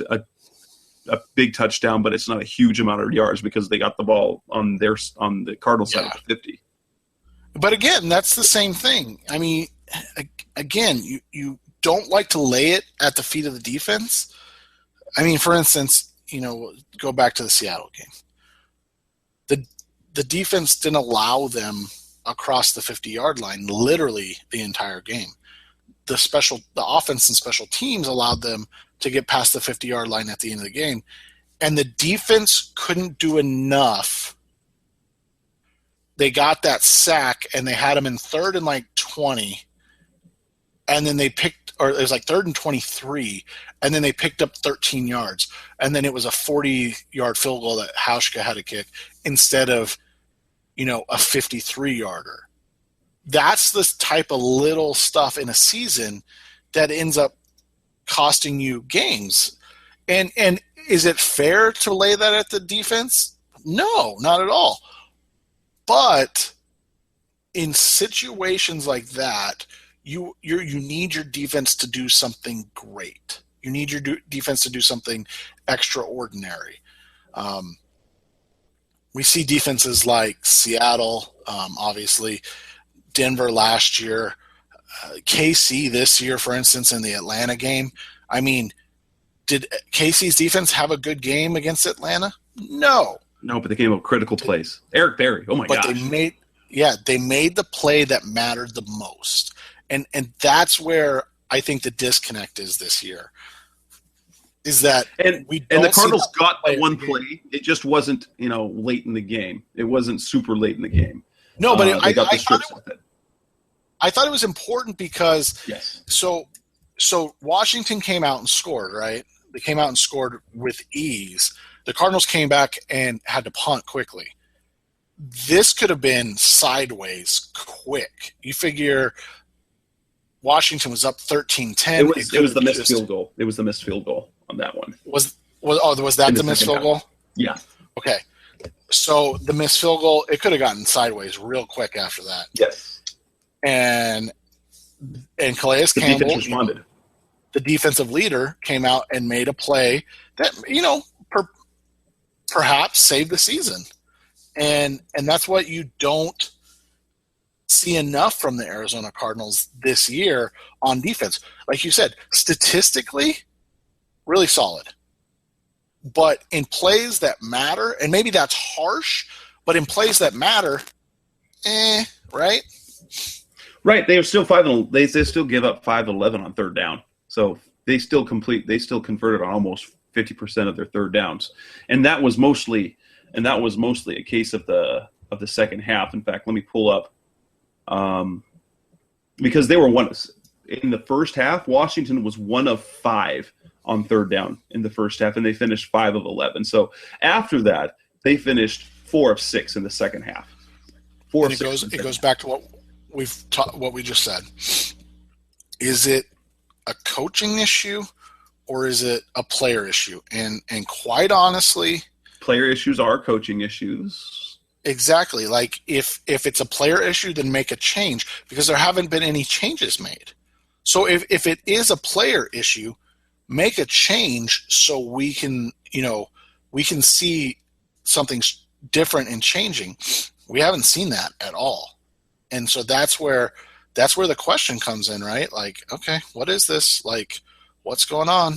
big touchdown, but it's not a huge amount of yards because they got the ball on the Cardinals side of the 50.
But again, that's the same thing. I mean, again, you don't like to lay it at the feet of the defense. I mean, for instance, go back to the Seattle game. The defense didn't allow them across the 50-yard line literally the entire game. The offense and special teams allowed them to get past the 50-yard line at the end of the game, and the defense couldn't do enough. They got that sack, and they had them in 3rd and 20, and then it was 3rd and 23, and then they picked up 13 yards, and then it was a 40-yard field goal that Hauschka had to kick instead of a 53-yarder. That's the type of little stuff in a season that ends up costing you games. And is it fair to lay that at the defense? No, not at all. But in situations like that, you need your defense to do something great. You need your defense to do something extraordinary. We see defenses like Seattle, obviously, Denver last year, KC this year, for instance, in the Atlanta game. I mean, did KC's defense have a good game against Atlanta? No.
No, but they came up critical plays. Eric Berry, oh my gosh.
But they made the play that mattered the most. And that's where I think the disconnect is this year. Is that
and the Cardinals got the one play. It just wasn't, late in the game. It wasn't super late in the game.
No, but
they got the strips with it.
I thought it was important because
yes.
So Washington came out and scored, right? They came out and scored with ease. The Cardinals came back and had to punt quickly. This could have been sideways quick. You figure Washington was up 13-10.
It was the missed field goal. It was the missed field goal on that one.
Was that the missed field goal?
Yeah.
Okay. So the missed field goal, it could have gotten sideways real quick after that.
Yes.
And Calais Campbell,
responded.
The defensive leader, came out and made a play that, perhaps saved the season. And that's what you don't see enough from the Arizona Cardinals this year on defense. Like you said, statistically, really solid. But in plays that matter, and maybe that's harsh, but in plays that matter, right?
Right. They are still they still give up 5-11 on third down. So they still converted on almost 50% of their third downs. And that was mostly a case of the second half. In fact, let me pull up because they were in the first half. Washington was 1 of 5 on third down in the first half, and they finished 5 of 11. So after that, they finished 4 of 6 in the second half.
It goes back to what we just said. Is it a coaching issue or is it a player issue? And quite honestly,
player issues are coaching issues.
Exactly. Like if it's a player issue, then make a change, because there haven't been any changes made. So if it is a player issue, make a change so we can see something different and changing. We haven't seen that at all. And so that's where the question comes in, right? Like, okay, what is this? Like, what's going on?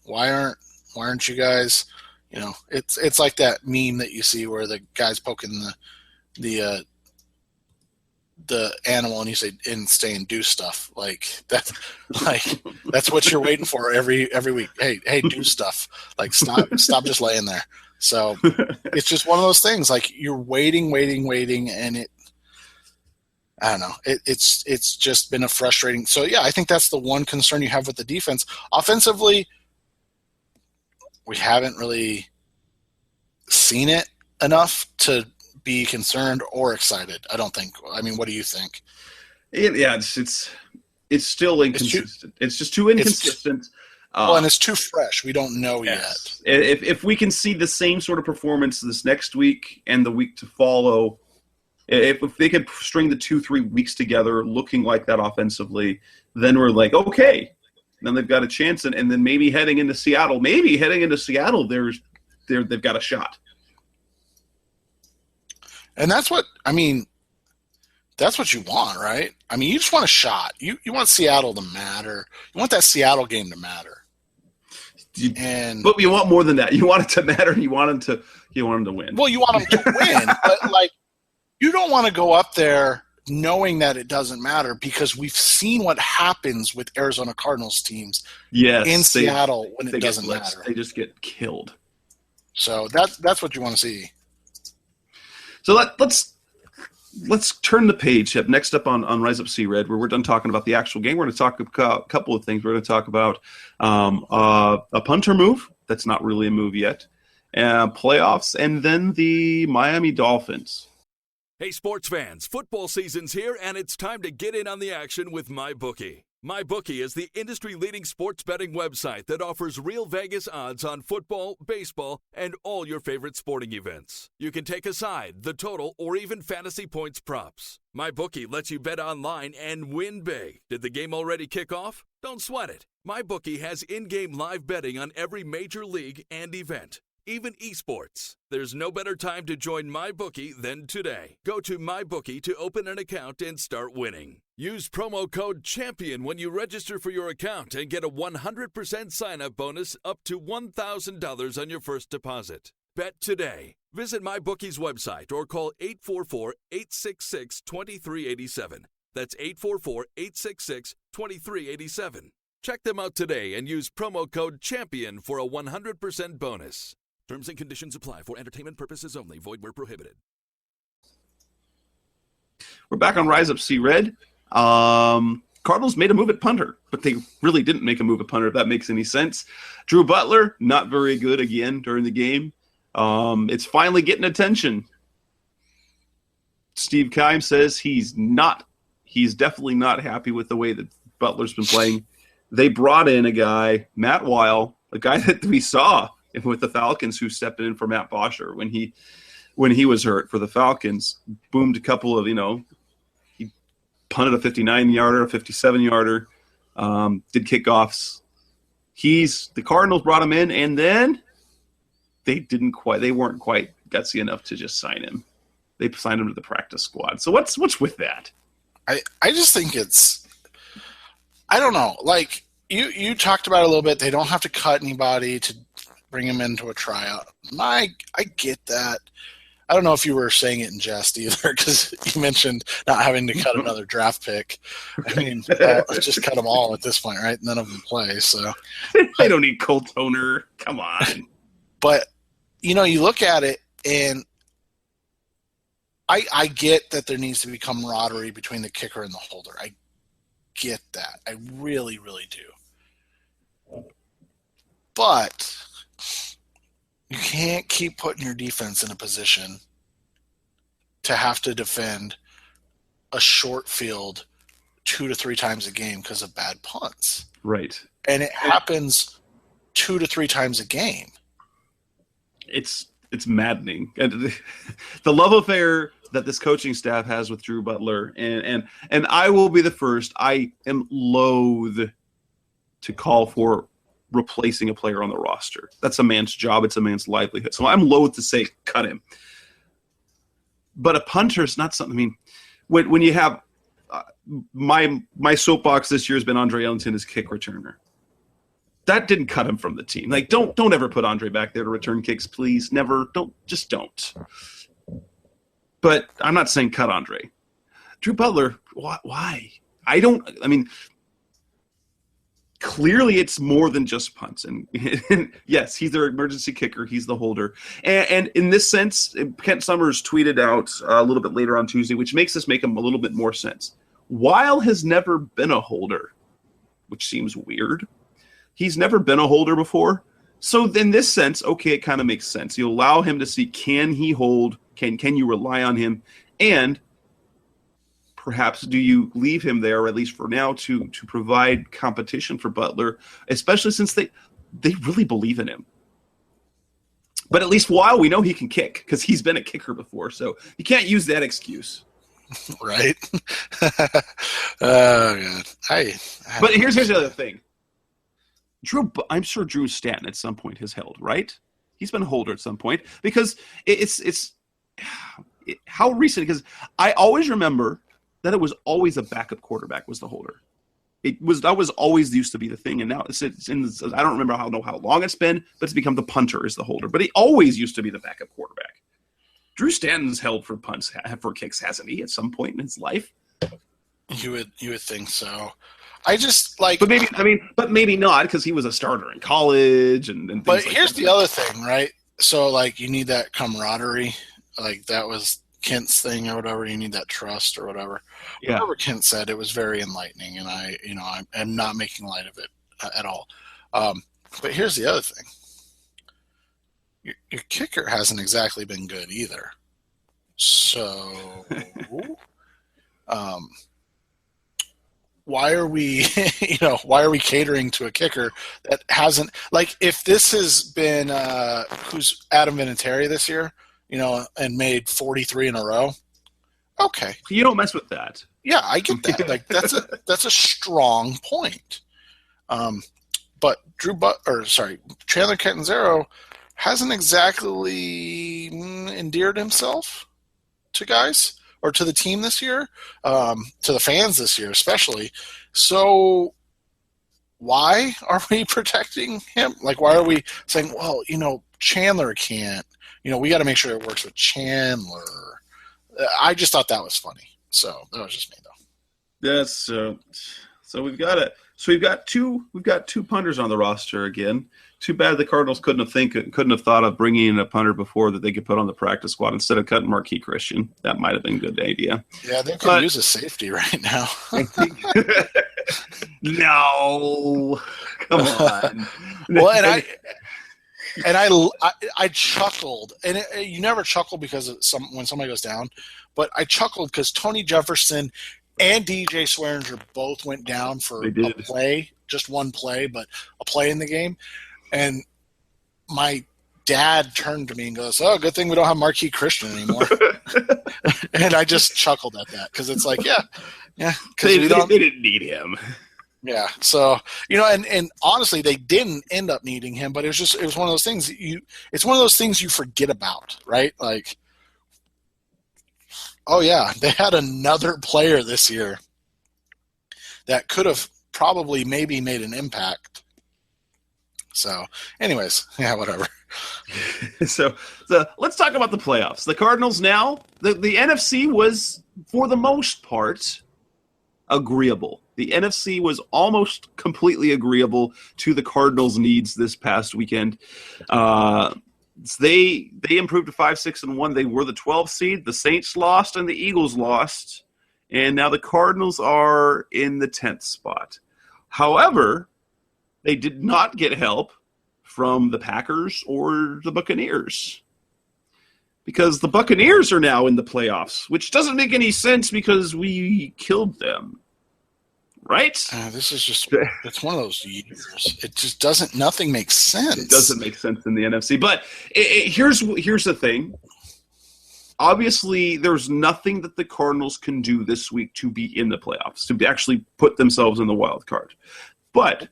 Why aren't you guys, it's like that meme that you see where the guy's poking the animal and you say, and stay and do stuff. Like that's what you're waiting for every week. Hey, do stuff. Like stop just laying there. So it's just one of those things. Like you're waiting, and I don't know. It's just been a frustrating. So yeah, I think that's the one concern you have with the defense. Offensively, we haven't really seen it enough to be concerned or excited. I don't think. I mean, what do you think?
Yeah, it's still inconsistent. It's just too inconsistent.
And it's too fresh. We don't know yet.
If we can see the same sort of performance this next week and the week to follow, if they could string the 2-3 weeks together looking like that offensively, then we're like, okay, then they've got a chance. And then maybe heading into Seattle, they've got a shot.
And that's what you want, right? I mean, you just want a shot. You want Seattle to matter. You want that Seattle game to matter.
But you want more than that. You want it to matter, and you want them to win.
Well, you want them to win, but like you don't want to go up there knowing that it doesn't matter, because we've seen what happens with Arizona Cardinals teams in Seattle when it doesn't matter.
They just get killed.
So that's what you want to see.
So let's turn the page. Next up on Rise Up Sea Red, where we're done talking about the actual game, we're going to talk about a couple of things. We're going to talk about a punter move that's not really a move yet, playoffs, and then the Miami Dolphins.
Hey, sports fans, football season's here, and it's time to get in on the action with MyBookie. MyBookie is the industry-leading sports betting website that offers real Vegas odds on football, baseball, and all your favorite sporting events. You can take a side, the total, or even fantasy points props. MyBookie lets you bet online and win big. Did the game already kick off? Don't sweat it. MyBookie has in-game live betting on every major league and event, even esports. There's no better time to join MyBookie than today. Go to MyBookie to open an account and start winning. Use promo code CHAMPION when you register for your account and get a 100% sign-up bonus up to $1,000 on your first deposit. Bet today. Visit MyBookie's website or call 844-866-2387. That's 844-866-2387. Check them out today and use promo code CHAMPION for a 100% bonus. Terms and conditions apply for entertainment purposes only. Void where prohibited.
We're back on Rise Up See Red. Cardinals made a move at punter, but they really didn't make a move at punter, if that makes any sense. Drew Butler, not very good again during the game. It's finally getting attention. Steve Keim says he's definitely not happy with the way that Butler's been playing. They brought in a guy, Matt Weil, a guy that we saw with the Falcons, who stepped in for Matt Bosher when he was hurt for the Falcons. Boomed a couple of, he punted a 59-yarder, a 57-yarder, did kickoffs. The Cardinals brought him in, and then they weren't quite gutsy enough to just sign him. They signed him to the practice squad. So what's with that?
I just think I don't know. Like you talked about it a little bit. They don't have to cut anybody to bring him into a tryout. I get that. I don't know if you were saying it in jest either, because you mentioned not having to cut another draft pick. I mean, just cut them all at this point, right? None of them play, so
they don't need Cole Toner. Come on.
But you look at it, and I get that there needs to be camaraderie between the kicker and the holder. I get that. I really, really do. But you can't keep putting your defense in a position to have to defend a short field 2 to 3 times a game because of bad punts.
Right.
And it happens 2 to 3 times a game.
It's maddening. And the love affair that this coaching staff has with Drew Butler, and I will be the first. I am loath to call for replacing a player on the roster. That's a man's job. It's a man's livelihood. So I'm loath to say cut him. But a punter is not something. I mean, when you have my soapbox this year has been Andre Ellington as kick returner. That didn't cut him from the team. Like, don't ever put Andre back there to return kicks, please. Never. Don't. But I'm not saying cut Andre. Drew Butler, why? Clearly it's more than just punts. And yes, he's their emergency kicker. He's the holder. And in this sense, Kent Summers tweeted out a little bit later on Tuesday, which makes this make him a little bit more sense. Weil has never been a holder, which seems weird. He's never been a holder before. So in this sense, okay, it kind of makes sense. You allow him to see, can he hold? Can you rely on him? And perhaps do you leave him there, at least for now, to provide competition for Butler, especially since they really believe in him. But at least Weil, we know he can kick because he's been a kicker before. So you can't use that excuse.
Right? Oh, God.
But here's the other thing. I'm sure Drew Stanton at some point has held, right? He's been a holder at some point because it's how recent, because I always remember that it was always a backup quarterback was the holder. That was always used to be the thing, and now it's in. I don't remember how long it's been, but it's become the punter is the holder. But he always used to be the backup quarterback. Drew Stanton's held for punts, for kicks, hasn't he? At some point in his life,
you would think so. I just like,
but maybe not, because he was a starter in college and things
but
like
here's
that.
The other thing, right? So like, you need that camaraderie, like that was Kent's thing or whatever. You need that trust or whatever. Yeah. Whatever Kent said, it was very enlightening, and I'm not making light of it at all. But here's the other thing: your kicker hasn't exactly been good either. So, why are we, why are we catering to a kicker that hasn't, like, if this has been, who's Adam Vinatieri this year, and made 43 in a row. Okay.
You don't mess with that.
Yeah, I get that. Like, that's a strong point. But Chandler Catanzaro hasn't exactly endeared himself to guys or to the team this year, to the fans this year especially. So why are we protecting him? Like, why are we saying, well, Chandler can't, we got to make sure it works with Chandler. I just thought that was funny. So that was just me, though.
Yes. So we've got it. So we've got two punters on the roster again. Too bad the Cardinals couldn't have thought of bringing in a punter before that they could put on the practice squad instead of cutting Marquis Christian. That might have been a good idea.
Yeah, they could use a safety right now.
No, come on.
Well, and I chuckled, and you never chuckle because of when somebody goes down, but I chuckled because Tony Jefferson and DJ Swearinger both went down for a play, just one play, but a play in the game. And my dad turned to me and goes, "Oh, good thing we don't have Marquis Christian anymore." And I just chuckled at that because it's like, yeah, because they
didn't need him.
Yeah, so and honestly, they didn't end up needing him, but it was one of those things it's one of those things you forget about, right? Like, oh yeah, they had another player this year that could have probably maybe made an impact. So, anyways, yeah, whatever.
So let's talk about the playoffs. The Cardinals now, the NFC was, for the most part, agreeable. The NFC was almost completely agreeable to the Cardinals' needs this past weekend. They improved to 5-6-1. They were the 12th seed. The Saints lost and the Eagles lost, and now the Cardinals are in the 10th spot. However, they did not get help from the Packers or the Buccaneers, because the Buccaneers are now in the playoffs, which doesn't make any sense because we killed them. Right?
This is it's one of those years. It just nothing makes sense.
It doesn't make sense in the NFC. But here's the thing. Obviously, there's nothing that the Cardinals can do this week to be in the playoffs, to actually put themselves in the wild card. But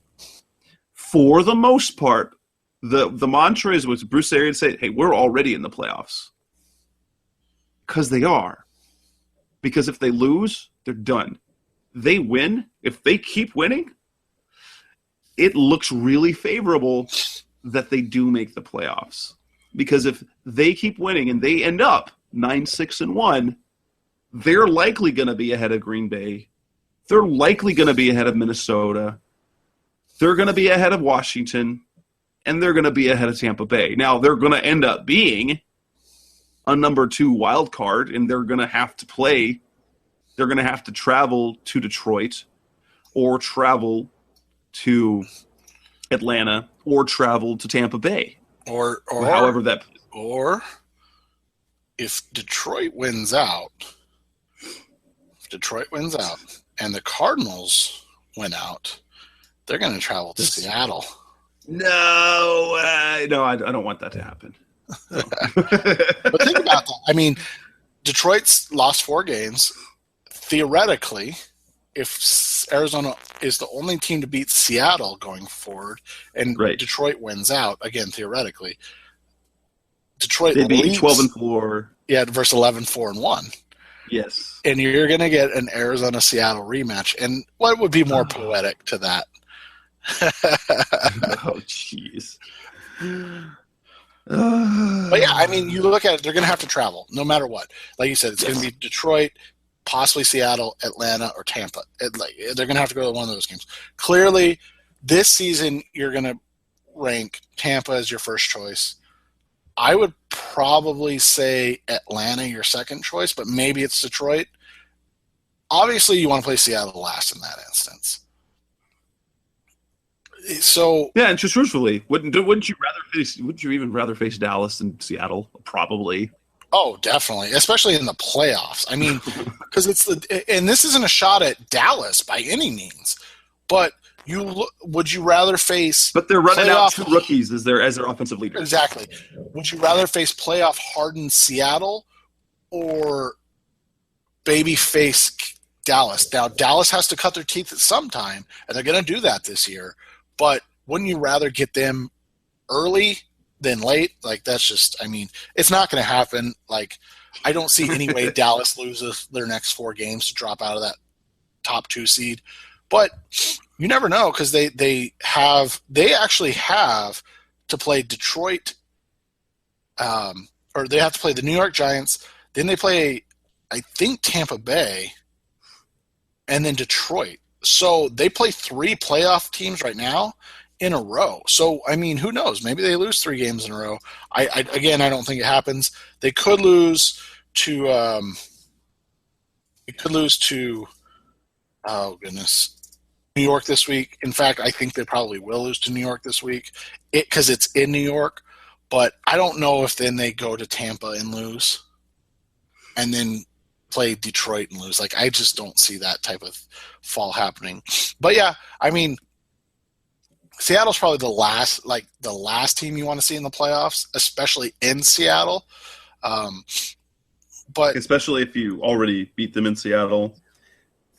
for the most part, the mantra is what Bruce Arians said, hey, we're already in the playoffs. Because they are. Because if they lose, they're done. They win, if they keep winning, it looks really favorable that they do make the playoffs. Because if they keep winning and they end up 9-6-1, they're likely going to be ahead of Green Bay. They're likely going to be ahead of Minnesota. They're going to be ahead of Washington. And they're going to be ahead of Tampa Bay. Now, they're going to end up being a number 2 wild card, and they're going to have to play. They're going to have to travel to Detroit or travel to Atlanta or travel to Tampa Bay. Or however that.
Or if Detroit wins out, and the Cardinals win out, they're going to travel to Seattle.
No, I don't want that to happen.
But think about that. I mean, Detroit's lost 4 games. Theoretically, if Arizona is the only team to beat Seattle going forward, and Detroit wins out, again, theoretically, Detroit
they'd be 12-4.
Yeah, versus 11-4-1.
Yes.
And you're going to get an Arizona-Seattle rematch. And what would be more poetic to that?
Oh, jeez.
But yeah, I mean, you look at it, they're going to have to travel no matter what. Like you said, it's going to be Detroit, possibly Seattle, Atlanta, or Tampa. They're going to have to go to one of those games. Clearly, this season, you're going to rank Tampa as your first choice. I would probably say Atlanta your second choice, but maybe it's Detroit. Obviously, you want to play Seattle last in that instance. So
yeah, and truthfully, wouldn't you even rather face Dallas than Seattle? Probably.
Oh, definitely, especially in the playoffs. I mean, because and this isn't a shot at Dallas by any means, but would you rather face?
But they're running out 2 rookies as their offensive leaders.
Exactly. Would you rather face playoff hardened Seattle or baby face Dallas? Now, Dallas has to cut their teeth at some time, and they're going to do that this year. But wouldn't you rather get them early than late? Like, that's just, I mean, it's not going to happen. Like, I don't see any way Dallas loses their next 4 games to drop out of that top 2 seed. But you never know, because they actually have to play Detroit, or they have to play the New York Giants. Then they play, I think, Tampa Bay, and then Detroit. So they play 3 playoff teams right now in a row. So, I mean, who knows? Maybe they lose 3 games in a row. I don't think it happens. They could lose to oh goodness, New York this week. In fact, I think they probably will lose to New York this week because it's in New York. But I don't know if then they go to Tampa and lose and then play Detroit and lose. Like, I just don't see that type of fall happening. But yeah, I mean, Seattle's probably the last team you want to see in the playoffs, especially in Seattle. But
especially if you already beat them in Seattle,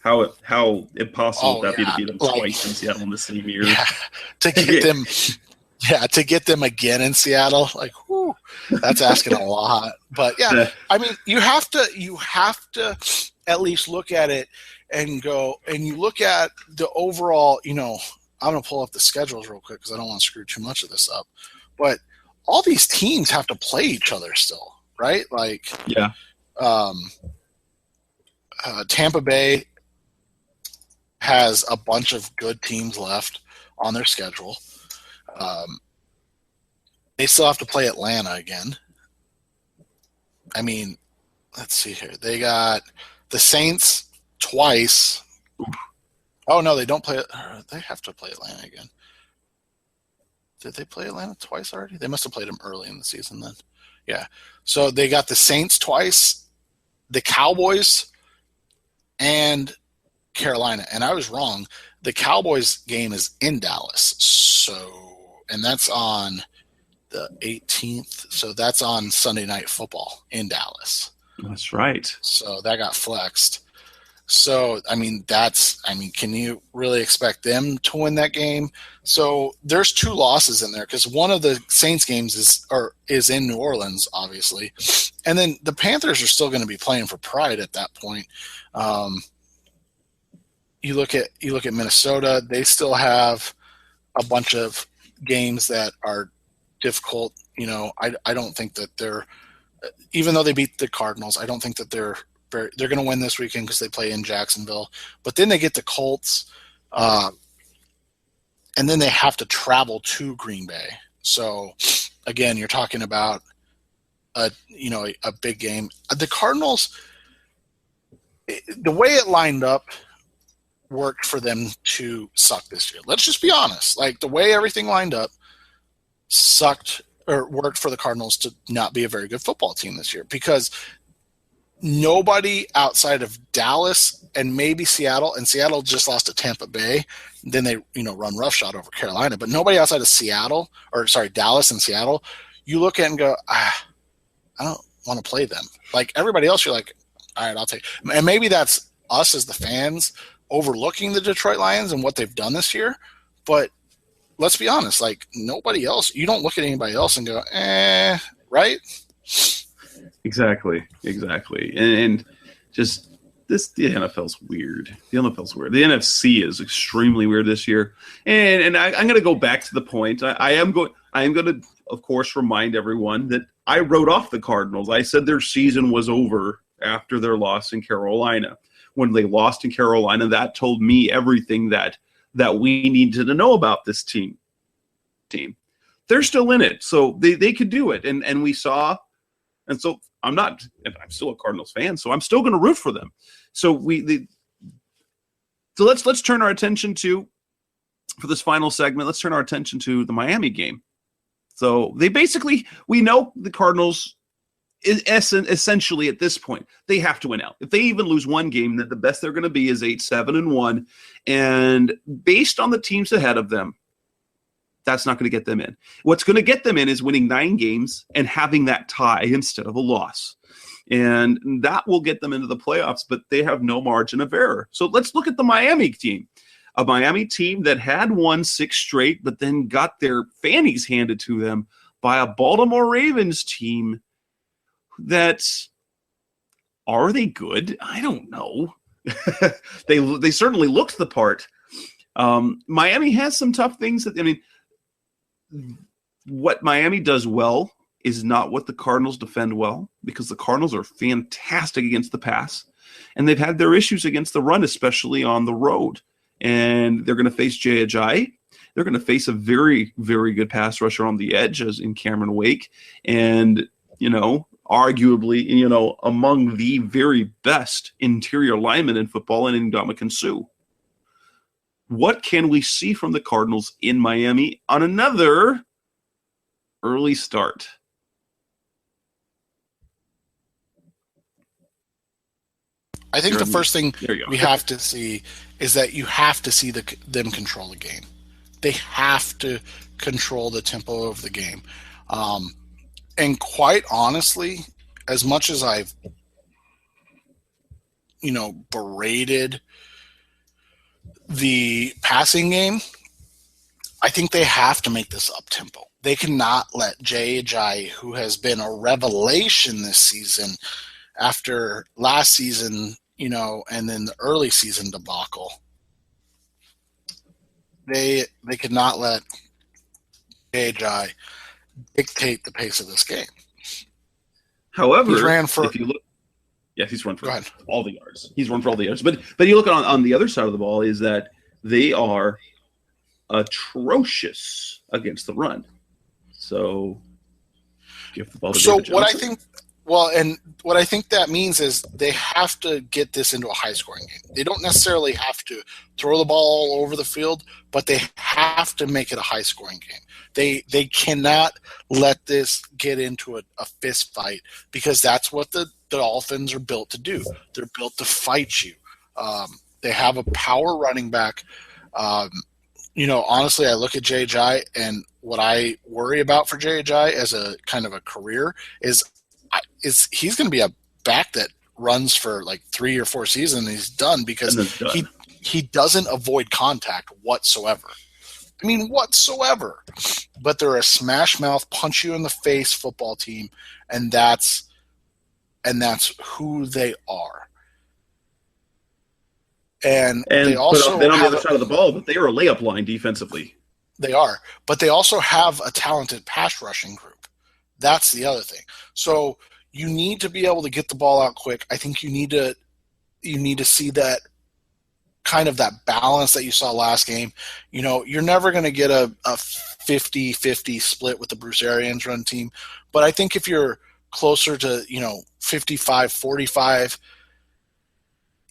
how impossible would that be to beat them twice in Seattle in the same year?
Yeah, to get them again in Seattle, like, whew, that's asking a lot. But yeah, I mean, you have to at least look at it and go, and you look at the overall, you know. I'm going to pull up the schedules real quick because I don't want to screw too much of this up. But all these teams have to play each other still, right? Like,
yeah.
Tampa Bay has a bunch of good teams left on their schedule. They still have to play Atlanta again. I mean, let's see here. They got the Saints twice. Oh, no, they don't play – they have to play Atlanta again. Did they play Atlanta twice already? They must have played them early in the season then. Yeah. So they got the Saints twice, the Cowboys, and Carolina. And I was wrong. The Cowboys game is in Dallas. And that's on the 18th. So that's on Sunday Night Football in Dallas.
That's right.
So that got flexed. So, I mean, can you really expect them to win that game? So there's 2 losses in there because one of the Saints games is in New Orleans, obviously. And then the Panthers are still going to be playing for pride at that point. You look at Minnesota, they still have a bunch of games that are difficult. You know, I don't think that they're – even though they beat the Cardinals, I don't think that they're going to win this weekend because they play in Jacksonville. But then they get the Colts, and then they have to travel to Green Bay. So, again, you're talking about a big game. The Cardinals, the way it lined up worked for them to suck this year. Let's just be honest. Like, the way everything lined up worked for the Cardinals to not be a very good football team this year because – nobody outside of Dallas and maybe Seattle, and Seattle just lost to Tampa Bay. Then they, run roughshod over Carolina. But nobody outside of Dallas and Seattle, you look at and go, I don't want to play them. Like everybody else, you're like, all right, I'll take. And maybe that's us as the fans overlooking the Detroit Lions and what they've done this year. But let's be honest, like nobody else, you don't look at anybody else and go, right?
Exactly. And just the NFL's weird. The NFC is extremely weird this year. And I'm going to go back to the point. I am going to, of course, remind everyone that I wrote off the Cardinals. I said their season was over after their loss in Carolina. When they lost in Carolina, that told me everything that we needed to know about this team. They're still in it, so they could do it. And we saw. And so I'm still a Cardinals fan, so I'm still going to root for them. So let's turn our attention to, for this final segment, let's turn our attention to the Miami game. So we know the Cardinals essentially at this point, they have to win out. If they even lose one game, then the best they're going to be is 8-7-1. And based on the teams ahead of them, that's not going to get them in. What's going to get them in is winning 9 games and having that tie instead of a loss. And that will get them into the playoffs, but they have no margin of error. So let's look at the Miami team. A Miami team that had won 6 straight, but then got their fannies handed to them by a Baltimore Ravens team that, are they good? I don't know. They certainly looked the part. Miami has some tough things. What Miami does well is not what the Cardinals defend well, because the Cardinals are fantastic against the pass, and they've had their issues against the run, especially on the road. And they're going to face Jay Ajayi. They're going to face a very, very good pass rusher on the edge, as in Cameron Wake, and arguably, among the very best interior linemen in football, in Ndamukong Suh. What can we see from the Cardinals in Miami on another early start?
I think the first thing we have to see is that you have to see them control the game. They have to control the tempo of the game. And quite honestly, as much as I've, berated the passing game, I think they have to make this up tempo. They cannot let Jay Ajayi, who has been a revelation this season after last season, and then the early season debacle. They could not let Jay Ajayi dictate the pace of this game.
However,
he's run for
all the yards. He's run for all the yards. But you look on the other side of the ball is that they are atrocious against the run. So give the ball to David Johnson.
What I think that means is they have to get this into a high-scoring game. They don't necessarily have to throw the ball all over the field, but they have to make it a high-scoring game. They cannot let this get into a fist fight, because that's what the Dolphins are built to do. They're built to fight you. They have a power running back. Honestly, I look at Jay Ajayi, and what I worry about for Jay Ajayi as a kind of a career is he's going to be a back that runs for like 3 or 4 seasons and he's done, because he doesn't avoid contact whatsoever. Whatsoever. But they're a smash mouth, punch you in the face football team, and that's who they are. And they also
then on the other side of the ball, but they are a layup line defensively.
They are, but they also have a talented pass rushing group. That's the other thing. So you need to be able to get the ball out quick. I think you need to see that kind of that balance that you saw last game. You're never going to get a 50-50 split with the Bruce Arians run team, but I think if you're closer to 55-45,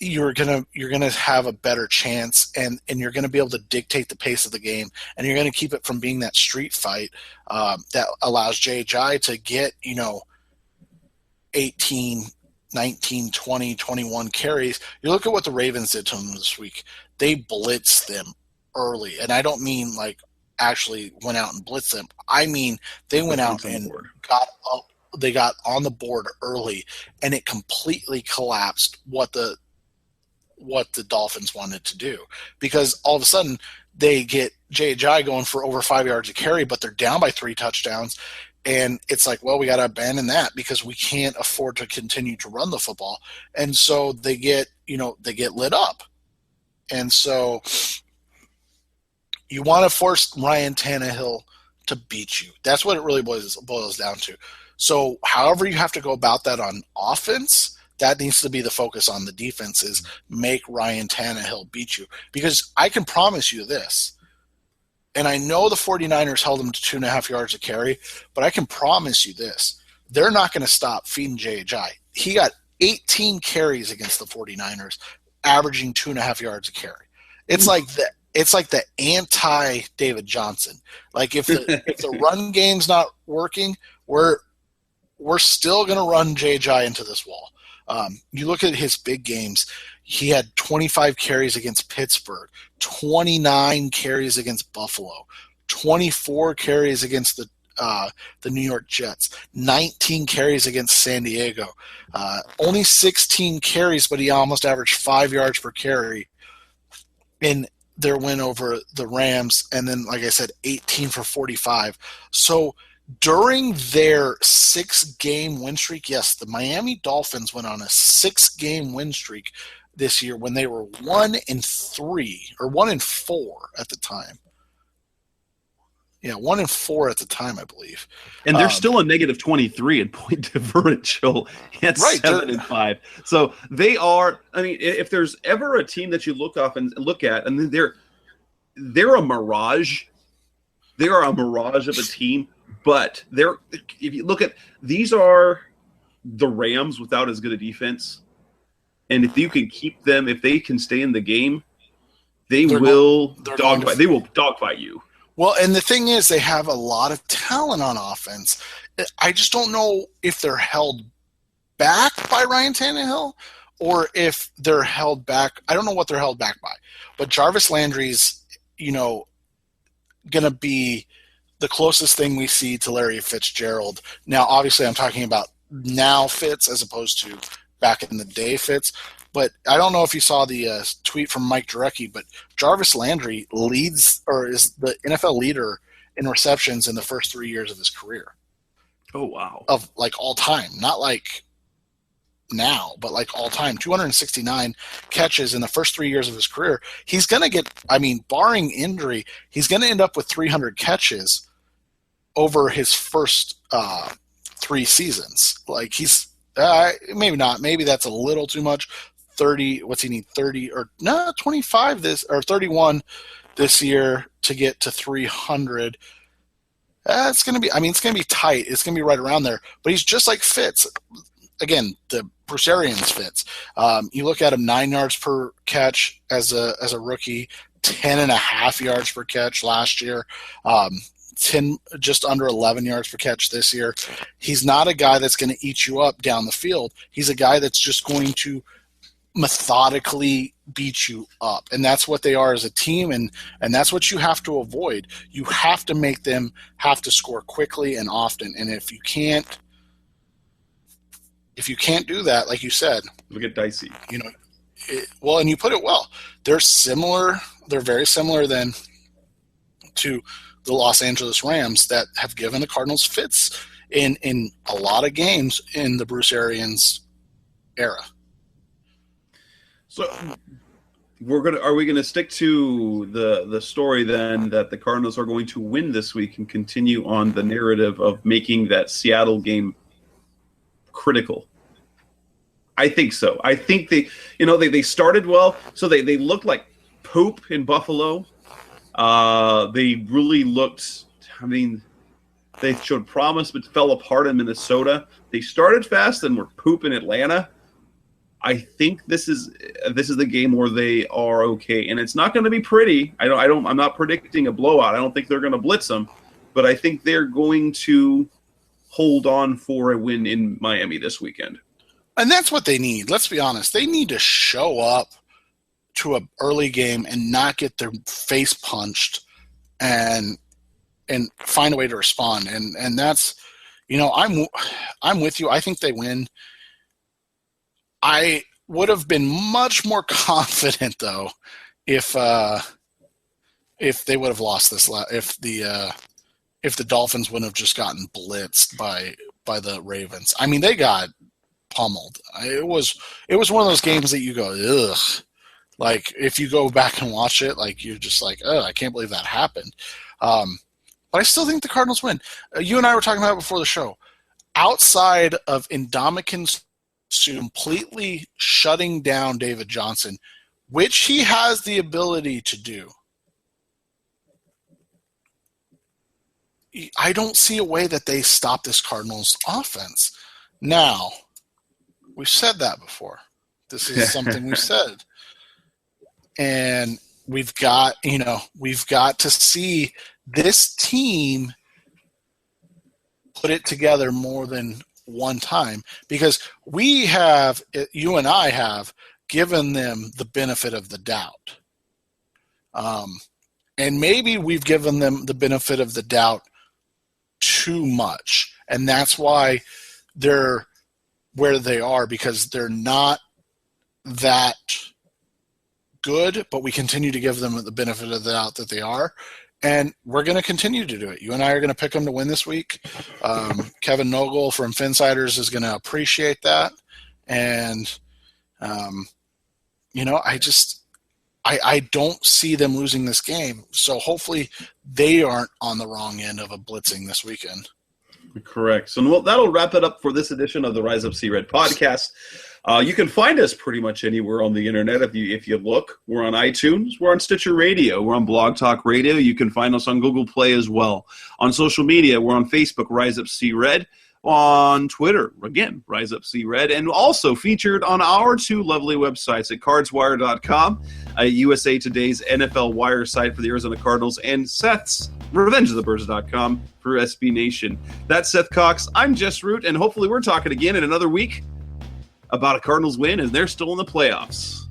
you're gonna have a better chance, and you're gonna be able to dictate the pace of the game, and you're gonna keep it from being that street fight that allows Jay Ajayi to get 18, 19, 20, 21 carries. You look at what the Ravens did to them this week. They blitzed them early, and I don't mean like actually went out and blitzed them. I mean they went out and got up. They got on the board early, and it completely collapsed what the Dolphins wanted to do, because all of a sudden they get Jay Ajayi going for over 5 yards a carry, but they're down by 3 touchdowns. And it's like, well, we got to abandon that because we can't afford to continue to run the football. And so they get lit up. And so you want to force Ryan Tannehill to beat you. That's what it really boils down to. So however you have to go about that on offense, that needs to be the focus on the defense, is make Ryan Tannehill beat you. Because I can promise you this, and I know the 49ers held him to 2.5 yards a carry, but I can promise you this, they're not going to stop feeding Jay Ajayi. He got 18 carries against the 49ers, averaging 2.5 yards a carry. It's like the anti David Johnson. Like if the run game's not working, we're we're still going to run J.J. into this wall. You look at his big games. He had 25 carries against Pittsburgh, 29 carries against Buffalo, 24 carries against the New York Jets, 19 carries against San Diego, only 16 carries, but he almost averaged 5 yards per carry in their win over the Rams, and then, like I said, 18 for 45. So during their 6-game win streak, yes, the Miami Dolphins went on a 6-game win streak this year when they were 1-3 or 1-4 at the time. Yeah, 1-4 at the time, I believe.
And they're still a negative 23 in point differential at 7-5. So they are. I mean, if there's ever a team that you look at, and they're a mirage. They are a mirage of a team. But if you look at, these are the Rams without as good a defense. And if you can keep them, if they can stay in the game, they will dogfight you.
Well, and the thing is, they have a lot of talent on offense. I just don't know if they're held back by Ryan Tannehill or if they're held back. I don't know what they're held back by. But Jarvis Landry's, going to be the closest thing we see to Larry Fitzgerald. Now, obviously, I'm talking about now Fitz as opposed to back in the day Fitz. But I don't know if you saw the tweet from Mike Jurecki, but Jarvis Landry is the NFL leader in receptions in the first 3 years of his career.
Oh, wow.
Of all time. Not like now, but all time. 269 catches in the first 3 years of his career. He's going to get, barring injury, he's going to end up with 300 catches over his first 3 seasons. He's maybe not. Maybe that's a little too much. 30, what's he need? 30 or 25 or 31 this year to get to 300. It's going to be, it's going to be tight. It's going to be right around there. But he's just like Fitz. Again, the Bruce Arians Fitz. You look at him, 9 yards per catch as a rookie, 10.5 yards per catch last year. 10, just under 11 yards per catch this year. He's not a guy that's going to eat you up down the field. He's a guy that's just going to methodically beat you up, and that's what they are as a team, and that's what you have to avoid. You have to make them have to score quickly and often, and if you can't do that, like you said,
it'll get dicey.
And you put it well. They're similar. They're very similar then to the Los Angeles Rams that have given the Cardinals fits in a lot of games in the Bruce Arians era.
So are we gonna stick to the story then that the Cardinals are going to win this week and continue on the narrative of making that Seattle game critical? I think so. I think they started well. So they looked like poop in Buffalo. They really looked, they showed promise but fell apart in Minnesota. They started fast and were poop in Atlanta. I think this is the game where they are okay, and it's not going to be pretty. I'm not predicting a blowout. I don't think they're going to blitz them, but I think they're going to hold on for a win in Miami this weekend.
And that's what they need. Let's be honest. They need to show up to an early game and not get their face punched and find a way to respond. And that's, I'm with you. I think they win. I would have been much more confident though if they would have lost this. If the Dolphins wouldn't have just gotten blitzed by the Ravens. They got pummeled. It was one of those games that you go, ugh. If you go back and watch it, you're just like, oh, I can't believe that happened. But I still think the Cardinals win. You and I were talking about it before the show. Outside of Ndamukong completely shutting down David Johnson, which he has the ability to do, I don't see a way that they stop this Cardinals offense. Now, we've said that before. This is something we've said. And we've got to see this team put it together more than one time, because you and I have given them the benefit of the doubt. And maybe we've given them the benefit of the doubt too much. And that's why they're where they are, because they're not that good, but we continue to give them the benefit of the doubt that they are. And we're going to continue to do it. You and I are going to pick them to win this week. Kevin Nogel from Finsiders is going to appreciate that. And, I don't see them losing this game. So hopefully they aren't on the wrong end of a blitzing this weekend.
Correct. So that'll wrap it up for this edition of the Rise Up See Red podcast. You can find us pretty much anywhere on the internet if you look. We're on iTunes. We're on Stitcher Radio. We're on Blog Talk Radio. You can find us on Google Play as well. On social media, we're on Facebook, Rise Up See Red. On Twitter, again, Rise Up See Red. And also featured on our two lovely websites at cardswire.com, USA Today's NFL Wire site for the Arizona Cardinals, and Seth's RevengeOfTheBirds.com for SB Nation. That's Seth Cox. I'm Jess Root, and hopefully we're talking again in another week about a Cardinals win, and they're still in the playoffs.